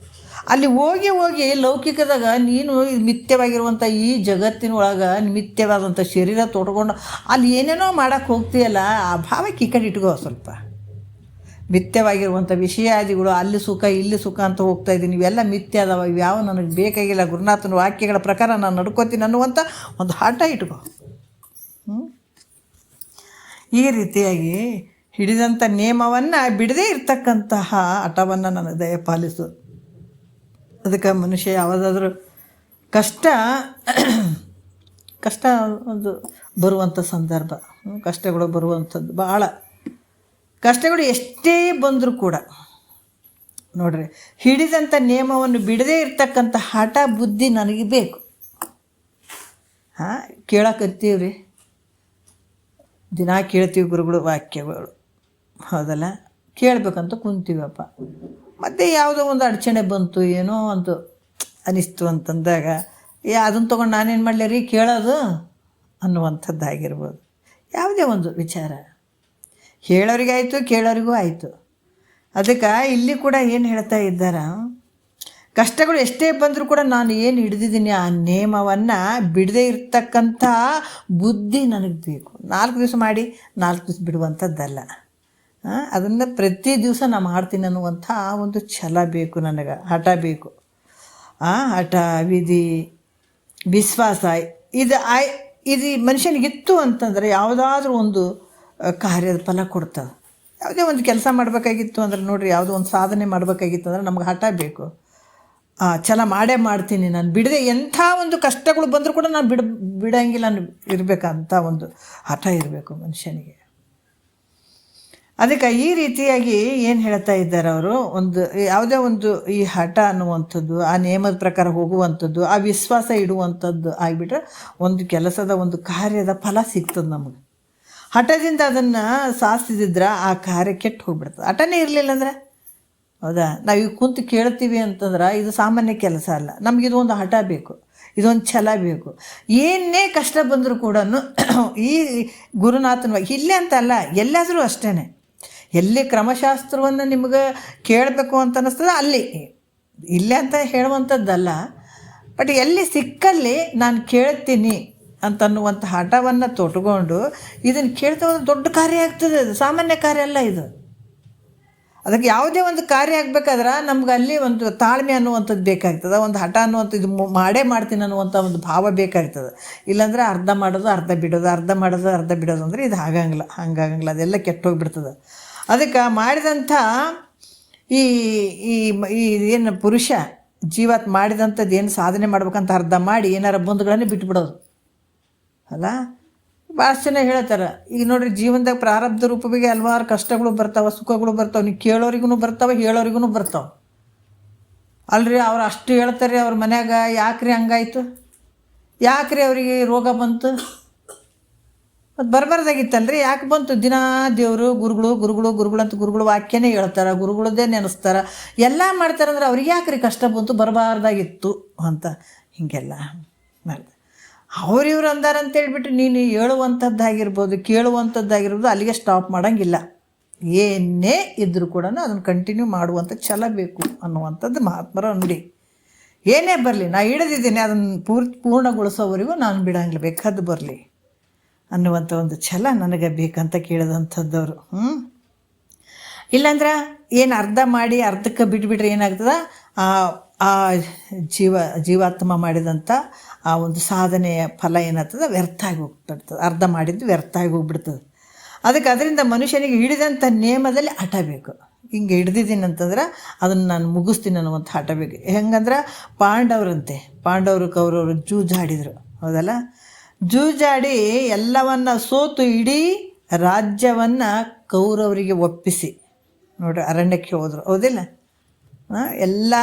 ಅಲ್ಲಿ ಹೋಗಿ ಲೌಕಿಕದಾಗ ನೀನು ಮಿಥ್ಯವಾಗಿರುವಂಥ ಈ ಜಗತ್ತಿನ ಒಳಗೆ ಮಿಥ್ಯವಾದಂಥ ಶರೀರ ತೊಡ್ಕೊಂಡು ಅಲ್ಲಿ ಏನೇನೋ ಮಾಡೋಕ್ಕೆ ಹೋಗ್ತೀಯಲ್ಲ, ಆ ಭಾವಕ್ಕೆ ಈ ಕಡೆ ಇಟ್ಕೋ ಸ್ವಲ್ಪ. ಮಿಥ್ಯವಾಗಿರುವಂಥ ವಿಷಯಾದಿಗಳು, ಅಲ್ಲಿ ಸುಖ ಇಲ್ಲಿ ಸುಖ ಅಂತ ಹೋಗ್ತಾ ಇದ್ದೀನಿ, ಇವೆಲ್ಲ ಮಿಥ್ಯ ಅದಾವ, ಇವ್ಯಾವ ನನಗೆ ಬೇಕಾಗಿಲ್ಲ, ಗುರುನಾಥನ ವಾಕ್ಯಗಳ ಪ್ರಕಾರ ನಾನು ನಡ್ಕೋತೀನಿ ಅನ್ನುವಂಥ ಒಂದು ಹಠ ಇಟ್ಕೋ. ಈ ರೀತಿಯಾಗಿ ಹಿಡಿದಂಥ ನೇಮವನ್ನು ಬಿಡದೇ ಇರ್ತಕ್ಕಂತಹ ಹಠವನ್ನು ನನಗೆ ದಯಪಾಲಿಸು. ಅದಕ್ಕೆ ಮನುಷ್ಯ ಯಾವುದಾದ್ರೂ ಕಷ್ಟ ಒಂದು ಬರುವಂಥ ಸಂದರ್ಭ, ಕಷ್ಟಗಳು ಬರುವಂಥದ್ದು, ಭಾಳ ಕಷ್ಟಗಳು ಎಷ್ಟೇ ಬಂದರೂ ಕೂಡ ನೋಡ್ರಿ, ಹಿಡಿದಂಥ ನೇಮವನ್ನು ಬಿಡದೇ ಇರ್ತಕ್ಕಂಥ ಹಠ ಬುದ್ಧಿ ನನಗೆ ಬೇಕು. ಹಾಂ, ಕೇಳಕತ್ತೀವ್ರಿ, ದಿನ ಕೇಳ್ತೀವಿ ಗುರುಗಳು ವಾಕ್ಯಗಳು, ಹೌದಲ್ಲ, ಕೇಳಬೇಕಂತ ಕುಂತೀವಪ್ಪ. ಮತ್ತು ಯಾವುದೋ ಒಂದು ಅಡಚಣೆ ಬಂತು, ಏನೋ ಒಂದು ಅನಿಸ್ತು ಅಂತಂದಾಗ ಅದನ್ನು ತೊಗೊಂಡು ನಾನೇನು ಮಾಡಲಿ ರೀ ಕೇಳೋದು ಅನ್ನುವಂಥದ್ದಾಗಿರ್ಬೋದು. ಯಾವುದೇ ಒಂದು ವಿಚಾರ ಹೇಳೋರಿಗಾಯಿತು, ಕೇಳೋರಿಗೂ ಆಯಿತು. ಅದಕ್ಕೆ ಇಲ್ಲಿ ಕೂಡ ಏನು ಹೇಳ್ತಾ ಇದ್ದಾರೆ, ಕಷ್ಟಗಳು ಎಷ್ಟೇ ಬಂದರೂ ಕೂಡ ನಾನು ಏನು ಹಿಡ್ದಿದ್ದೀನಿ ಆ ನೇಮವನ್ನು ಬಿಡದೇ ಇರ್ತಕ್ಕಂಥ ಬುದ್ಧಿ ನನಗೆ ಬೇಕು. 4 ದಿವಸ ಮಾಡಿ 4 ದಿವಸ ಬಿಡುವಂಥದ್ದಲ್ಲ, ಅದನ್ನು ಪ್ರತಿ ದಿವಸ ನಾನು ಮಾಡ್ತೀನಿ ಅನ್ನುವಂಥ ಆ ಒಂದು ಛಲ ಬೇಕು ನನಗೆ, ಹಠ ಬೇಕು. ಹಠ, ವಿಧಿ, ವಿಶ್ವಾಸ ಇದು ಮನುಷ್ಯನಿಗಿತ್ತು ಅಂತಂದರೆ ಯಾವುದಾದ್ರೂ ಒಂದು ಕಾರ್ಯದ ಫಲ ಕೊಡ್ತದೆ. ಯಾವುದೇ ಒಂದು ಕೆಲಸ ಮಾಡಬೇಕಾಗಿತ್ತು ಅಂದ್ರೆ ನೋಡಿರಿ, ಯಾವುದೋ ಒಂದು ಸಾಧನೆ ಮಾಡಬೇಕಾಗಿತ್ತು ಅಂದ್ರೆ ನಮ್ಗೆ ಹಠ ಬೇಕು, ಛಲ ಮಾಡೇ ಮಾಡ್ತೀನಿ ನಾನು, ಬಿಡದೆ ಎಂಥ ಒಂದು ಕಷ್ಟಗಳು ಬಂದರೂ ಕೂಡ ನಾನು ಬಿಡಂಗಿಲ್ಲ, ನಾನು ಇರಬೇಕಂತ ಒಂದು ಹಠ ಇರಬೇಕು ಮನುಷ್ಯನಿಗೆ. ಅದಕ್ಕೆ ಈ ರೀತಿಯಾಗಿ ಏನು ಹೇಳ್ತಾ ಇದ್ದಾರೆ ಅವರು, ಒಂದು ಯಾವುದೇ ಒಂದು ಈ ಹಠ ಅನ್ನುವಂಥದ್ದು, ಆ ನಿಯಮದ ಪ್ರಕಾರ ಹೋಗುವಂಥದ್ದು, ಆ ವಿಶ್ವಾಸ ಇಡುವಂಥದ್ದು ಆಗಿಬಿಟ್ರೆ ಒಂದು ಕೆಲಸದ ಒಂದು ಕಾರ್ಯದ ಫಲ ಸಿಗ್ತದೆ ನಮಗೆ. ಹಠದಿಂದ ಅದನ್ನು ಸಾಧಿಸಿದ್ರೆ ಆ ಕಾರ್ಯ ಕೆಟ್ಟು ಹೋಗ್ಬಿಡ್ತದೆ. ಹಠನೇ ಇರಲಿಲ್ಲ ಅಂದರೆ, ಹೌದಾ, ನಾವೀಗ ಕುಂತು ಕೇಳ್ತೀವಿ ಅಂತಂದ್ರೆ ಇದು ಸಾಮಾನ್ಯ ಕೆಲಸ ಅಲ್ಲ, ನಮಗಿದು ಒಂದು ಹಠ ಬೇಕು, ಇದೊಂದು ಛಲ ಬೇಕು. ಏನೇ ಕಷ್ಟ ಬಂದರೂ ಕೂಡ ಈ ಗುರುನಾಥನ ಇಲ್ಲೇ ಅಂತಲ್ಲ, ಎಲ್ಲಾದರೂ ಅಷ್ಟೇ, ಎಲ್ಲಿ ಕ್ರಮಶಾಸ್ತ್ರವನ್ನು ನಿಮಗೆ ಕೇಳಬೇಕು ಅಂತ ಅನ್ನಿಸ್ತದೆ ಅಲ್ಲಿ, ಇಲ್ಲೇ ಅಂತ ಹೇಳುವಂಥದ್ದಲ್ಲ, ಬಟ್ ಎಲ್ಲಿ ಸಿಕ್ಕಲ್ಲಿ ನಾನು ಕೇಳ್ತೀನಿ ಅಂತನ್ನುವಂಥ ಹಠವನ್ನು ತೊಟ್ಕೊಂಡು ಇದನ್ನು ಕೇಳ್ತಾ ಹೋದ್ರೆ ದೊಡ್ಡ ಕಾರ್ಯ ಆಗ್ತದೆ. ಅದು ಸಾಮಾನ್ಯ ಕಾರ್ಯ ಅಲ್ಲ ಇದು. ಅದಕ್ಕೆ ಯಾವುದೇ ಒಂದು ಕಾರ್ಯ ಆಗಬೇಕಾದ್ರೆ ನಮ್ಗೆ ಅಲ್ಲಿ ಒಂದು ತಾಳ್ಮೆ ಅನ್ನುವಂಥದ್ದು ಬೇಕಾಗ್ತದೆ, ಒಂದು ಹಠ ಅನ್ನುವಂಥದ್ದು ಮಾಡೇ ಮಾಡ್ತೀನಿ ಅನ್ನುವಂಥ ಒಂದು ಭಾವ ಬೇಕಾಗ್ತದೆ. ಇಲ್ಲಾಂದರೆ ಅರ್ಧ ಮಾಡೋದು ಅರ್ಧ ಬಿಡೋದು, ಅರ್ಧ ಮಾಡೋದು ಅರ್ಧ ಬಿಡೋದು ಅಂದರೆ ಇದು ಹಂಗಾಗಂಗಿಲ್ಲ, ಅದೆಲ್ಲ ಕೆಟ್ಟೋಗ್ಬಿಡ್ತದೆ. ಅದಕ್ಕೆ ಮಾಡಿದಂಥ ಈ ಏನು ಪುರುಷ ಜೀವಾತ್ ಮಾಡಿದಂಥದ್ದು ಏನು ಸಾಧನೆ ಮಾಡ್ಬೇಕಂತ ಅರ್ಧ ಮಾಡಿ ಏನಾರ ಬಂಧುಗಳನ್ನೇ ಬಿಟ್ಬಿಡೋದು ಅಲ್ಲ. ಭಾಳ ಜನ ಹೇಳ್ತಾರೆ, ಈಗ ನೋಡಿರಿ ಜೀವನದಾಗ ಪ್ರಾರಬ್ಧ ರೂಪವಾಗಿ ಹಲವಾರು ಕಷ್ಟಗಳು ಬರ್ತಾವೆ, ಸುಖಗಳು ಬರ್ತಾವೆ, ನೀವು ಕೇಳೋರಿಗೂ ಬರ್ತಾವೆ, ಹೇಳೋರಿಗೂ ಬರ್ತಾವೆ ಅಲ್ರಿ. ಅವ್ರು ಅಷ್ಟು ಹೇಳ್ತಾರೆ ಅವ್ರ ಮನ್ಯಾಗ, ಯಾಕ್ರಿ ಹಂಗಾಯ್ತು, ಯಾಕ್ರಿ ಅವರಿಗೆ ರೋಗ ಬಂತು, ಮತ್ತು ಬರಬಾರ್ದಾಗಿತ್ತಲ್ರಿ, ಯಾಕೆ ಬಂತು? ದಿನ ದೇವರು ಗುರುಗಳು ಅಂತ ಗುರುಗಳು ವಾಕ್ಯನೇ ಹೇಳ್ತಾರೆ, ಗುರುಗಳದ್ದೇ ನೆನೆಸ್ತಾರೆ, ಎಲ್ಲ ಮಾಡ್ತಾರೆ. ಅಂದ್ರೆ ಅವ್ರಿಗೆ ಯಾಕ್ರಿ ಕಷ್ಟ ಬಂತು, ಬರಬಾರ್ದಾಗಿತ್ತು ಅಂತ ಹೀಗೆಲ್ಲ ಮಾಡ್ತಾರೆ. ಅವ್ರಿವ್ರು ಅಂದಾರಂತ ಹೇಳ್ಬಿಟ್ಟು ನೀನು ಹೇಳುವಂಥದ್ದಾಗಿರ್ಬೋದು, ಕೇಳುವಂಥದ್ದಾಗಿರ್ಬೋದು, ಅಲ್ಲಿಗೆ ಸ್ಟಾಪ್ ಮಾಡೋಂಗಿಲ್ಲ. ಏನೇ ಇದ್ದರೂ ಕೂಡ ಅದನ್ನು ಕಂಟಿನ್ಯೂ ಮಾಡುವಂಥ ಛಲ ಬೇಕು ಅನ್ನುವಂಥದ್ದು ಮಹಾತ್ಮರ ನುಡಿ. ಏನೇ ಬರಲಿ, ನಾ ಹಿಡಿದಿದ್ದೀನಿ ಅದನ್ನು ಪೂರ್ಣಗೊಳಿಸೋವರೆಗೂ ನಾನು ಬಿಡಂಗಿಲ್ಲ, ಬೇಕಾದ್ದು ಬರಲಿ ಅನ್ನುವಂಥ ಒಂದು ಛಲ ನನಗೆ ಬೇಕಂತ ಕೇಳಿದಂಥದ್ದವರು. ಇಲ್ಲಾಂದ್ರೆ ಏನು ಅರ್ಧ ಮಾಡಿ ಅರ್ಧಕ್ಕೆ ಬಿಟ್ಬಿಟ್ರೆ ಏನಾಗ್ತದೆ, ಆ ಜೀವಾತ್ಮ ಮಾಡಿದಂಥ ಆ ಒಂದು ಸಾಧನೆಯ ಫಲ ಏನಾಗ್ತದೆ, ವ್ಯರ್ಥ ಆಗಿ ಹೋಗ್ಬಿಡ್ತದೆ, ಅರ್ಧ ಮಾಡಿದ್ದು ವ್ಯರ್ಥ ಆಗಿ ಹೋಗ್ಬಿಡ್ತದೆ. ಅದರಿಂದ ಮನುಷ್ಯನಿಗೆ ಹಿಡಿದಂಥ ನೇಮದಲ್ಲಿ ಹಠ ಬೇಕು. ಹಿಂಗೆ ಹಿಡ್ದಿದ್ದೀನಿ ಅಂತಂದ್ರೆ ಅದನ್ನು ನಾನು ಮುಗಿಸ್ತೀನಿ ಅನ್ನುವಂಥ ಹಠ ಬೇಕು. ಹೆಂಗಂದ್ರೆ ಪಾಂಡವರು ಕೌರವರು ಜೂಜಾಡಿದರು, ಹೌದಲ್ಲ. ಜೂಜಾಡಿ ಎಲ್ಲವನ್ನು ಸೋತು ಇಡೀ ರಾಜ್ಯವನ್ನು ಕೌರವರಿಗೆ ಒಪ್ಪಿಸಿ ನೋಡ್ರಿ ಅರಣ್ಯಕ್ಕೆ ಹೋದರು, ಹೌದಿಲ್ಲ. ಎಲ್ಲ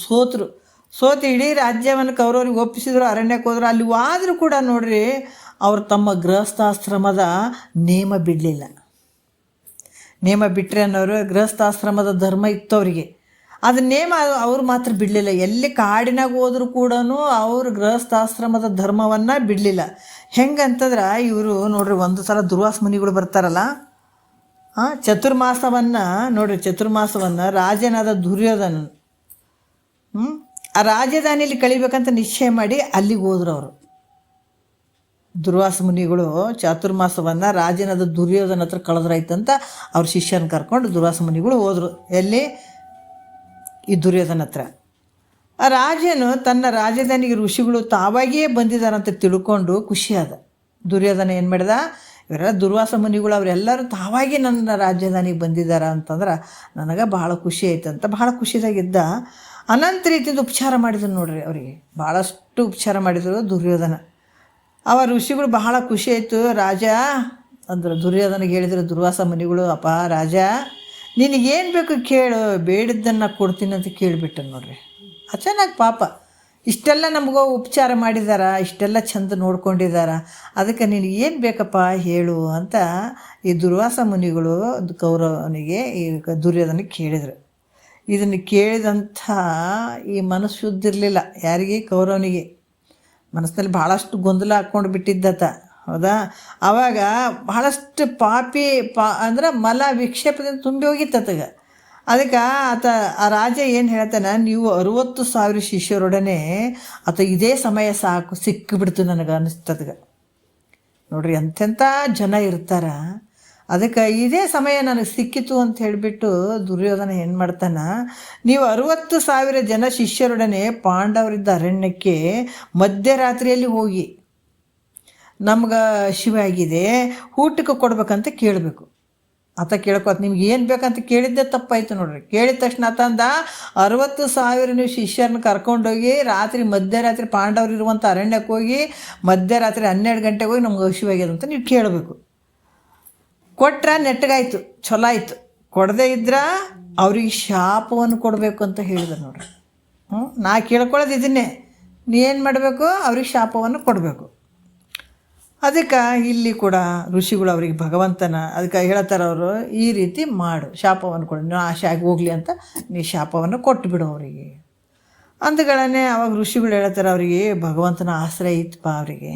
ಸೋತು ಇಡೀ ರಾಜ್ಯವನ್ನು ಕೌರವರಿಗೆ ಒಪ್ಪಿಸಿದ್ರು, ಅರಣ್ಯಕ್ಕೆ ಹೋದ್ರು. ಅಲ್ಲಿ ಹೋದರೂ ಕೂಡ ನೋಡ್ರಿ ಅವರು ತಮ್ಮ ಗೃಹಸ್ಥಾಶ್ರಮದ ನೇಮ ಬಿಡಲಿಲ್ಲ. ನೇಮ ಬಿಟ್ಟರೆ ಅನ್ನೋರು ಗೃಹಸ್ಥಾಶ್ರಮದ ಧರ್ಮ ಇತ್ತು ಅವರಿಗೆ, ಅದು ನೇಮ ಅವ್ರು ಮಾತ್ರ ಬಿಡಲಿಲ್ಲ. ಎಲ್ಲಿ ಕಾಡಿನಾಗ ಹೋದರೂ ಕೂಡ ಅವರು ಗೃಹಸ್ಥಾಶ್ರಮದ ಧರ್ಮವನ್ನು ಬಿಡಲಿಲ್ಲ. ಹೆಂಗಂತಂದ್ರೆ ಇವರು ನೋಡ್ರಿ, ಒಂದು ಸಲ ದುರ್ವಾಸ ಮುನಿಗಳು ಬರ್ತಾರಲ್ಲ, ಚತುರ್ಮಾಸವನ್ನು ರಾಜನಾದ ದುರ್ಯೋಧನ ಆ ರಾಜಧಾನಿಯಲ್ಲಿ ಕಳಿಬೇಕಂತ ನಿಶ್ಚಯ ಮಾಡಿ ಅಲ್ಲಿಗೆ ಹೋದ್ರು ಅವರು. ದುರ್ವಾಸ ಮುನಿಗಳು ಚಾತುರ್ಮಾಸವನ್ನು ರಾಜನಾದ ದುರ್ಯೋಧನ ಹತ್ರ ಕಳೆದ್ರಾಯ್ತಂತ ಅವ್ರ ಶಿಷ್ಯನ ಕರ್ಕೊಂಡು ದುರ್ವಾಸ ಮುನಿಗಳು ಹೋದರು. ಎಲ್ಲಿ? ಈ ದುರ್ಯೋಧನ ಹತ್ರ. ಆ ರಾಜನು ತನ್ನ ರಾಜಧಾನಿಗೆ ಋಷಿಗಳು ತಾವಾಗಿಯೇ ಬಂದಿದ್ದಾರಂತ ತಿಳ್ಕೊಂಡು ಖುಷಿಯಾದ. ದುರ್ಯೋಧನ ಏನು ಮಾಡಿದ, ಇವರೆಲ್ಲ ದುರ್ವಾಸ ಮುನಿಗಳು ಅವರೆಲ್ಲರೂ ತಾವಾಗಿ ನನ್ನ ರಾಜಧಾನಿಗೆ ಬಂದಿದ್ದಾರೆ ಅಂತಂದ್ರೆ ನನಗೆ ಭಾಳ ಖುಷಿ ಆಯ್ತಂತ ಭಾಳ ಖುಷಿಯಾಗಿದ್ದ. ಅನಂತ ರೀತಿಯಿಂದ ಉಪಚಾರ ಮಾಡಿದ್ರು ನೋಡ್ರಿ, ಅವರಿಗೆ ಭಾಳಷ್ಟು ಉಪಚಾರ ಮಾಡಿದರು ದುರ್ಯೋಧನ. ಅವ ಋಷಿಗಳು ಬಹಳ ಖುಷಿ ಆಯಿತು. ರಾಜ ಅಂದರು, ದುರ್ಯೋಧನಿಗೆ ಹೇಳಿದರು ದುರ್ವಾಸ ಮುನಿಗಳು, ಅಪ್ಪ ರಾಜ ನಿನಗೇನು ಬೇಕು ಕೇಳು, ಬೇಡಿದ್ದನ್ನು ಕೊಡ್ತೀನಿ ಅಂತ ಕೇಳಿಬಿಟ್ಟು ನೋಡ್ರಿ. ಚೆನ್ನಾಗಿ ಪಾಪ ಇಷ್ಟೆಲ್ಲ ನಮಗೂ ಉಪಚಾರ ಮಾಡಿದಾರ, ಇಷ್ಟೆಲ್ಲ ಚಂದ ನೋಡ್ಕೊಂಡಿದ್ದಾರ, ಅದಕ್ಕೆ ನೀನು ಏನು ಬೇಕಪ್ಪ ಹೇಳು ಅಂತ ಈ ದುರ್ವಾಸ ಮುನಿಗಳು ಕೌರವನಿಗೆ ಈ ದುರ್ಯೋಧನಿಗೆ ಕೇಳಿದರು. ಇದನ್ನು ಕೇಳಿದಂಥ ಈ ಮನಸ್ಸು ಶುದ್ಧ ಇರಲಿಲ್ಲ ಯಾರಿಗೆ, ಕೌರವನಿಗೆ. ಮನಸ್ಸಿನಲ್ಲಿ ಭಾಳಷ್ಟು ಗೊಂದಲ ಹಾಕ್ಕೊಂಡು ಬಿಟ್ಟಿದ್ದತ, ಹೌದಾ. ಆವಾಗ ಬಹಳಷ್ಟು ಅಂದ್ರೆ ಮಲ ವಿಕ್ಷೇಪದಿಂದ ತುಂಬಿ ಹೋಗಿತ್ತತಗ. ಅದಕ್ಕೆ ಆ ರಾಜ ಏನು ಹೇಳ್ತಾನೆ, ನೀವು 60,000 ಶಿಷ್ಯರೊಡನೆ ಇದೇ ಸಮಯ ಸಾಕು, ಸಿಕ್ಕಿಬಿಡ್ತು ನನಗೆ ಅನ್ನಿಸ್ತದಗ. ನೋಡ್ರಿ ಎಂತೆಂಥ ಜನ ಇರ್ತಾರ, ಅದಕ್ಕೆ ಇದೇ ಸಮಯ ನನಗೆ ಸಿಕ್ಕಿತು ಅಂತ ಹೇಳಿಬಿಟ್ಟು ದುರ್ಯೋಧನ ಏನು ಮಾಡ್ತಾನೆ, ನೀವು 60,000 ಜನ ಶಿಷ್ಯರೊಡನೆ ಪಾಂಡವರಿದ್ದ ಅರಣ್ಯಕ್ಕೆ ಮಧ್ಯರಾತ್ರಿಯಲ್ಲಿ ಹೋಗಿ ನಮ್ಗೆ ಹಸಿವೆ ಆಗಿದೆ, ಊಟಕ್ಕೆ ಕೊಡ್ಬೇಕಂತ ಕೇಳಬೇಕು. ಕೇಳ್ಕೊತ ನಿಮ್ಗೆ ಏನು ಬೇಕಂತ ಕೇಳಿದ್ದೆ ತಪ್ಪಾಯಿತು ನೋಡ್ರಿ. ಕೇಳಿದ ತಕ್ಷಣ ಆತಂದ 60,000 ನೀವು ಶಿಷ್ಯರನ್ನ ಕರ್ಕೊಂಡೋಗಿ ಮಧ್ಯರಾತ್ರಿ ಪಾಂಡವ್ರು ಇರುವಂಥ ಅರಣ್ಯಕ್ಕೆ ಹೋಗಿ ಮಧ್ಯರಾತ್ರಿ 12 ಗಂಟೆಗೆ ಹೋಗಿ ನಮ್ಗೆ ಹಸಿವಾಗ್ಯದ ಅಂತ ನೀವು ಕೇಳಬೇಕು. ಕೊಟ್ರೆ ನೆಟ್ಟಗಾಯ್ತು, ಚಲೋ ಆಯಿತು. ಕೊಡದೇ ಇದ್ರೆ ಅವ್ರಿಗೆ ಶಾಪವನ್ನು ಕೊಡಬೇಕು ಅಂತ ಹೇಳಿದ್ರು ನೋಡ್ರಿ. ನಾ ಕೇಳ್ಕೊಳ್ಳೋದು ಇದನ್ನೇ, ನೀ ಏನು ಮಾಡಬೇಕು, ಅವ್ರಿಗೆ ಶಾಪವನ್ನು ಕೊಡಬೇಕು. ಅದಕ್ಕೆ ಇಲ್ಲಿ ಕೂಡ ಋಷಿಗಳು ಅವ್ರಿಗೆ ಭಗವಂತನ ಅದಕ್ಕೆ ಹೇಳ್ತಾರೆ, ಅವರು ಈ ರೀತಿ ಮಾಡು, ಶಾಪವನ್ನು ಕೊಡು, ನಾಶ ಆಗಿ ಹೋಗಲಿ ಅಂತ ನೀ ಶಾಪವನ್ನು ಕೊಟ್ಟುಬಿಡು ಅವರಿಗೆ ಅಂದಗಳನ್ನೇ. ಅವಾಗ ಋಷಿಗಳು ಹೇಳ್ತಾರೆ, ಅವರಿಗೆ ಭಗವಂತನ ಆಶ್ರಯ ಇತ್ತಪ್ಪ ಅವರಿಗೆ.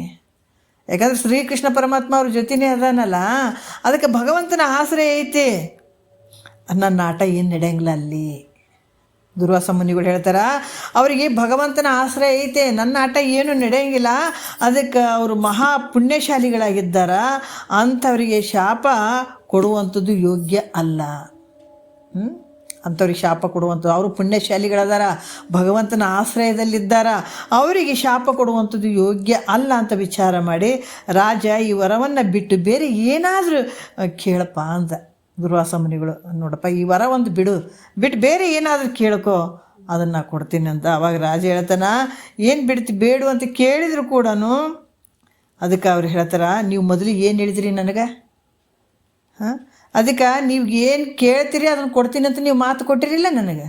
ಯಾಕಂದ್ರೆ ಶ್ರೀಕೃಷ್ಣ ಪರಮಾತ್ಮ ಅವ್ರ ಜೊತೆನೇ ಅದಾನಲ್ಲ, ಅದಕ್ಕೆ ಭಗವಂತನ ಆಶ್ರಯ ಐತಿ. ನನ್ನ ಆಟ ಏನು ನಡೆಯಂಗಿಲ್ಲ ಅಲ್ಲಿ. ದುರ್ವಾಸ ಮುನಿಗಳು ಹೇಳ್ತಾರೆ, ಅವರಿಗೆ ಭಗವಂತನ ಆಶ್ರಯ ಐತೆ, ನನ್ನ ಆಟ ಏನು ನಡೆಯಂಗಿಲ್ಲ. ಅದಕ್ಕೆ ಅವರು ಮಹಾ ಪುಣ್ಯಶಾಲಿಗಳಾಗಿದ್ದಾರ, ಅಂಥವರಿಗೆ ಶಾಪ ಕೊಡುವಂಥದ್ದು ಯೋಗ್ಯ ಅಲ್ಲ. ಅಂಥವ್ರಿಗೆ ಶಾಪ ಕೊಡುವಂಥದ್ದು, ಅವರು ಪುಣ್ಯಶಾಲಿಗಳದಾರ, ಭಗವಂತನ ಆಶ್ರಯದಲ್ಲಿದ್ದಾರ, ಅವರಿಗೆ ಶಾಪ ಕೊಡುವಂಥದ್ದು ಯೋಗ್ಯ ಅಲ್ಲ ಅಂತ ವಿಚಾರ ಮಾಡಿ ರಾಜ ಈ ವರವನ್ನು ಬಿಟ್ಟು ಬೇರೆ ಏನಾದರೂ ಕೇಳಪ್ಪ ಅಂದ. ದುರ್ವಾಸ ಮುನಿಗಳು, ನೋಡಪ್ಪ ಈ ವರ ಒಂದು ಬಿಟ್ಟು ಬೇರೆ ಏನಾದರೂ ಕೇಳ್ಕೊ, ಅದನ್ನು ಕೊಡ್ತೀನಿ ಅಂತ. ಅವಾಗ ರಾಜ ಹೇಳ್ತಾನ, ಏನು ಬಿಡ್ತಿ ಬೇಡು ಅಂತ ಕೇಳಿದ್ರು ಕೂಡ ಅದಕ್ಕೆ ಅವ್ರು ಹೇಳ್ತಾರ, ನೀವು ಮೊದಲಿಗೆ ಏನು ಹೇಳಿದ್ರಿ ನನಗೆ, ಅದಕ್ಕೆ ನೀವು ಏನು ಕೇಳ್ತೀರಿ ಅದನ್ನು ಕೊಡ್ತೀನಿ ಅಂತ ನೀವು ಮಾತು ಕೊಟ್ಟಿರಿಲ್ಲ ನನಗೆ.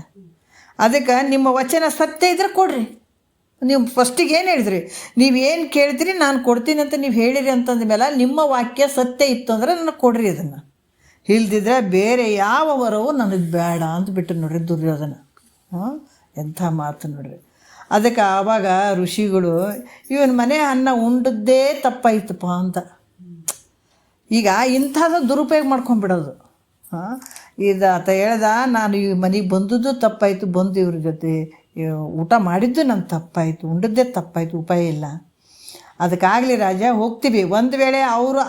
ಅದಕ್ಕೆ ನಿಮ್ಮ ವಚನ ಸತ್ಯ ಇದ್ರೆ ಕೊಡ್ರಿ. ನೀವು ಫಸ್ಟಿಗೆ ಏನು ಹೇಳಿದ್ರಿ, ನೀವು ಏನು ಕೇಳ್ತೀರಿ ನಾನು ಕೊಡ್ತೀನಿ ಅಂತ ನೀವು ಹೇಳಿರಿ ಅಂತಂದ ಮೇಲೆ ನಿಮ್ಮ ವಾಕ್ಯ ಸತ್ಯ ಇತ್ತು ಅಂದರೆ ನನಗೆ ಕೊಡ್ರಿ, ಅದನ್ನು ಇಲ್ದಿದ್ರೆ ಬೇರೆ ಯಾವ ವರವೂ ನನಗೆ ಬೇಡ ಅಂತ ಬಿಟ್ಟು ನೋಡ್ರಿ ದುರ್ಯೋಧನ. ಎಂಥ ಮಾತು ನೋಡ್ರಿ. ಅದಕ್ಕೆ ಆವಾಗ ಋಷಿಗಳು ಇವನ ಮನೆ ಅನ್ನ ಉಂಡದ್ದೇ ತಪ್ಪಾಯ್ತಪ್ಪ ಅಂತ. ಈಗ ಇಂಥದ್ದು ದುರುಪಯೋಗ ಮಾಡ್ಕೊಂಡ್ಬಿಡೋದು. ಆತ ಹೇಳ್ದ, ನಾನು ಈ ಮನೆಗೆ ಬಂದದ್ದು ತಪ್ಪಾಯಿತು, ಬಂದು ಇವ್ರ ಜೊತೆ ಊಟ ಮಾಡಿದ್ದು ನನ್ನ ತಪ್ಪಾಯಿತು, ಉಂಡದ್ದೇ ತಪ್ಪಾಯಿತು, ಉಪಾಯ ಇಲ್ಲ. ಅದಕ್ಕಾಗಲಿ ರಾಜ ಹೋಗ್ತೀವಿ, ಒಂದು ವೇಳೆ ಅವರು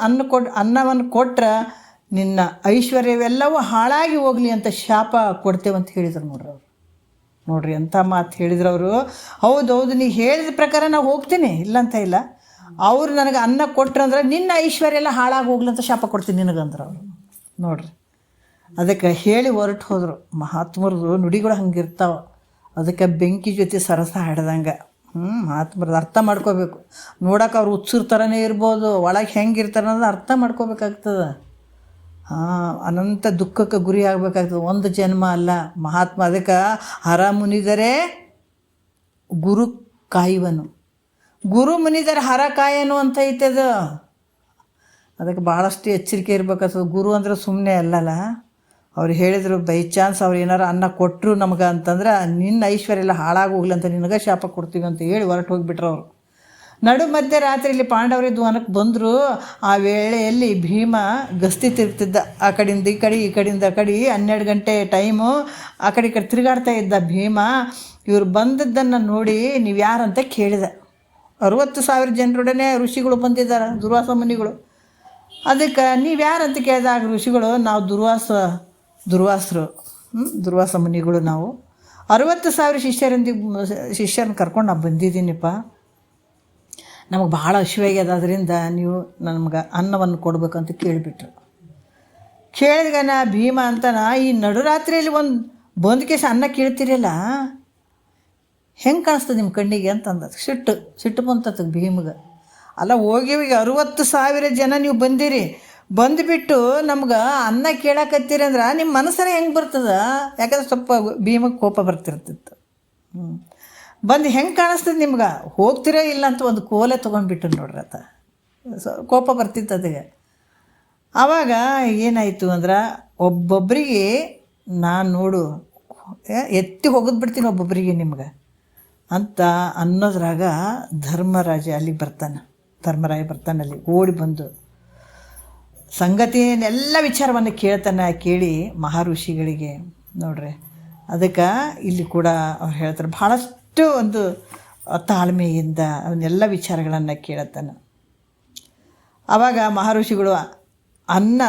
ಅನ್ನವನ್ನು ಕೊಟ್ರೆ ನಿನ್ನ ಐಶ್ವರ್ಯವೆಲ್ಲವೂ ಹಾಳಾಗಿ ಹೋಗಲಿ ಅಂತ ಶಾಪ ಕೊಡ್ತೇವಂತ ಹೇಳಿದ್ರು ನೋಡ್ರಿ ಅವರು. ನೋಡ್ರಿ ಎಂಥ ಮಾತು ಹೇಳಿದ್ರು ಅವರು. ಹೌದೌದು, ನೀ ಹೇಳಿದ ಪ್ರಕಾರ ನಾವು ಹೋಗ್ತೀನಿ, ಇಲ್ಲಂತ ಇಲ್ಲ. ಅವರು ನನಗೆ ಅನ್ನ ಕೊಟ್ರಂದ್ರೆ ನಿನ್ನ ಐಶ್ವರ್ಯ ಎಲ್ಲ ಹಾಳಾಗಿ ಹೋಗ್ಲಿ ಅಂತ ಶಾಪ ಕೊಡ್ತೀನಿ ನಿನಗಂದ್ರೆ ಅವರು. ನೋಡ್ರಿ ಅದಕ್ಕೆ ಹೇಳಿ ಹೊರಟು ಹೋದರು. ಮಹಾತ್ಮರದು ನುಡಿಗಳು ಹಂಗಿರ್ತಾವೆ. ಅದಕ್ಕೆ ಬೆಂಕಿ ಜೊತೆ ಸರಸ ಹಾಡ್ದಂಗೆ. ಮಹಾತ್ಮರದ್ದು ಅರ್ಥ ಮಾಡ್ಕೋಬೇಕು. ನೋಡೋಕೆ ಅವ್ರು ಹುಚ್ಚರ ಥರನೇ ಇರ್ಬೋದು, ಒಳಗೆ ಹೆಂಗಿರ್ತಾರೆ ಅನ್ನೋದು ಅರ್ಥ ಮಾಡ್ಕೋಬೇಕಾಗ್ತದೆ. ಅನಂತ ದುಃಖಕ್ಕೆ ಗುರಿ ಆಗಬೇಕಾಗ್ತದೆ. ಒಂದು ಜನ್ಮ ಅಲ್ಲ ಮಹಾತ್ಮ. ಅದಕ್ಕೆ ಹರ ಮುನಿದರೆ ಗುರು ಕಾಯುವನು, ಗುರು ಮುನಿದರೆ ಹರ ಕಾಯನು ಅಂತ ಐತದ. ಅದಕ್ಕೆ ಭಾಳಷ್ಟು ಎಚ್ಚರಿಕೆ ಇರ್ಬೇಕಾಗ್ತದೆ. ಗುರು ಅಂದರೆ ಸುಮ್ಮನೆ ಅಲ್ಲಲ್ಲ. ಅವ್ರು ಹೇಳಿದರು, ಬೈ ಚಾನ್ಸ್ ಅವ್ರು ಏನಾರು ಅನ್ನ ಕೊಟ್ಟರು ನಮ್ಗೆ ಅಂತಂದ್ರೆ ನಿನ್ನ ಐಶ್ವರ್ಯ ಎಲ್ಲ ಹಾಳಾಗಿ ಹೋಗ್ಲಿ ಅಂತ ನಿನಗೆ ಶಾಪ ಕೊಡ್ತೀವಿ ಅಂತ ಹೇಳಿ ಹೊರಟು ಹೋಗಿಬಿಟ್ರು ಅವರು. ನಡು ಮಧ್ಯರಾತ್ರಿಯಲ್ಲಿ ಪಾಂಡವರಿದ್ದು ವನಕ್ಕೆ ಬಂದರು. ಆ ವೇಳೆಯಲ್ಲಿ ಭೀಮ ಗಸ್ತಿ ತಿರುಗ್ತಿದ್ದ, ಆ ಕಡೆಯಿಂದ ಈ ಕಡೆ, ಈ ಕಡೆಯಿಂದ ಆ ಕಡೆ. 12 ಗಂಟೆ ಟೈಮು, ಆ ಕಡೆ ಈ ಕಡೆ ತಿರುಗಾಡ್ತಾ ಇದ್ದ ಭೀಮ. ಇವರು ಬಂದದ್ದನ್ನು ನೋಡಿ ನೀವು ಯಾರಂತ ಕೇಳಿದ. 60,000 ಜನರೊಡನೆ ಋಷಿಗಳು ಬಂದಿದ್ದಾರೆ, ದುರ್ವಾಸ ಮುನಿಗಳು. ಅದಕ್ಕೆ ನೀವು ಯಾರಂತ ಕೇಳಿದಾಗ ಋಷಿಗಳು, ನಾವು ದುರ್ವಾಸರು, ದುರ್ವಾಸ ಮುನಿಗಳು, ನಾವು 60,000 ಶಿಷ್ಯರನ್ನ ಕರ್ಕೊಂಡು ನಾವು ಬಂದಿದ್ದೀನಿಪ್ಪ. ನಮಗೆ ಭಾಳ ಹಸಿವಾಗ್ಯದ, ಅದರಿಂದ ನೀವು ನಮ್ಗೆ ಅನ್ನವನ್ನು ಕೊಡಬೇಕಂತ ಕೇಳಿಬಿಟ್ರು. ಕೇಳಿದ್ಗನ ಭೀಮ ಅಂತನ, ಈ ನಡುರಾತ್ರಿಯಲ್ಲಿ ಒಂದು ಕೇಸ ಅನ್ನ ಕೇಳ್ತಿರಲ್ಲ, ಹೆಂಗೆ ಕಾಣಿಸ್ತದೆ ನಿಮ್ಮ ಕಣ್ಣಿಗೆ ಅಂತಂದ. ಸಿಟ್ಟು ಬಂತದ ಭೀಮಗೆ. ಅಲ್ಲ ಹೋಗಿವಿ, 60,000 ಜನ ನೀವು ಬಂದಿರಿ, ಬಂದುಬಿಟ್ಟು ನಮ್ಗೆ ಅನ್ನ ಕೇಳಕತ್ತೀರಿ ಅಂದ್ರೆ ನಿಮ್ಮ ಮನಸ್ಸರ ಹೆಂಗೆ ಬರ್ತದ? ಯಾಕಂದ್ರೆ ಸ್ವಲ್ಪ ಭೀಮಕ್ಕೆ ಕೋಪ ಬರ್ತಿರ್ತಿತ್ತು. ಬಂದು ಹೆಂಗೆ ಕಾಣಿಸ್ತದೆ ನಿಮ್ಗೆ, ಹೋಗ್ತಿರೋ ಇಲ್ಲ ಅಂತ ಒಂದು ಕೋಲೆ ತೊಗೊಂಡ್ಬಿಟ್ಟು ನೋಡ್ರಿ ಆತ. ಕೋಪ ಬರ್ತಿತ್ತು ಅದಕ್ಕೆ. ಆವಾಗ ಏನಾಯಿತು ಅಂದ್ರೆ, ಒಬ್ಬೊಬ್ಬರಿಗೆ ನಾನು ನೋಡು ಎತ್ತಿ ಹೋಗೋದು ಬಿಡ್ತೀನಿ ಒಬ್ಬೊಬ್ಬರಿಗೆ ನಿಮ್ಗೆ ಅಂತ ಅನ್ನೋದ್ರಾಗ ಧರ್ಮರಾಜ ಅಲ್ಲಿಗೆ ಬರ್ತಾನೆ. ಧರ್ಮರಾಯ ಬರ್ತಾನೆ ಅಲ್ಲಿ ಓಡಿ ಬಂದು ಸಂಗತಿಯನ್ನೆಲ್ಲ ವಿಚಾರವನ್ನು ಕೇಳ್ತಾನೆ. ಕೇಳಿ ಮಹಾಋಷಿಗಳಿಗೆ ನೋಡ್ರಿ, ಅದಕ್ಕೆ ಇಲ್ಲಿ ಕೂಡ ಅವ್ರು ಹೇಳ್ತಾರೆ, ಭಾಳಷ್ಟು ಒಂದು ತಾಳ್ಮೆಯಿಂದ ಅವನ್ನೆಲ್ಲ ವಿಚಾರಗಳನ್ನು ಕೇಳುತ್ತಾನೆ. ಆವಾಗ ಮಹಾಋಷಿಗಳು, ಅನ್ನ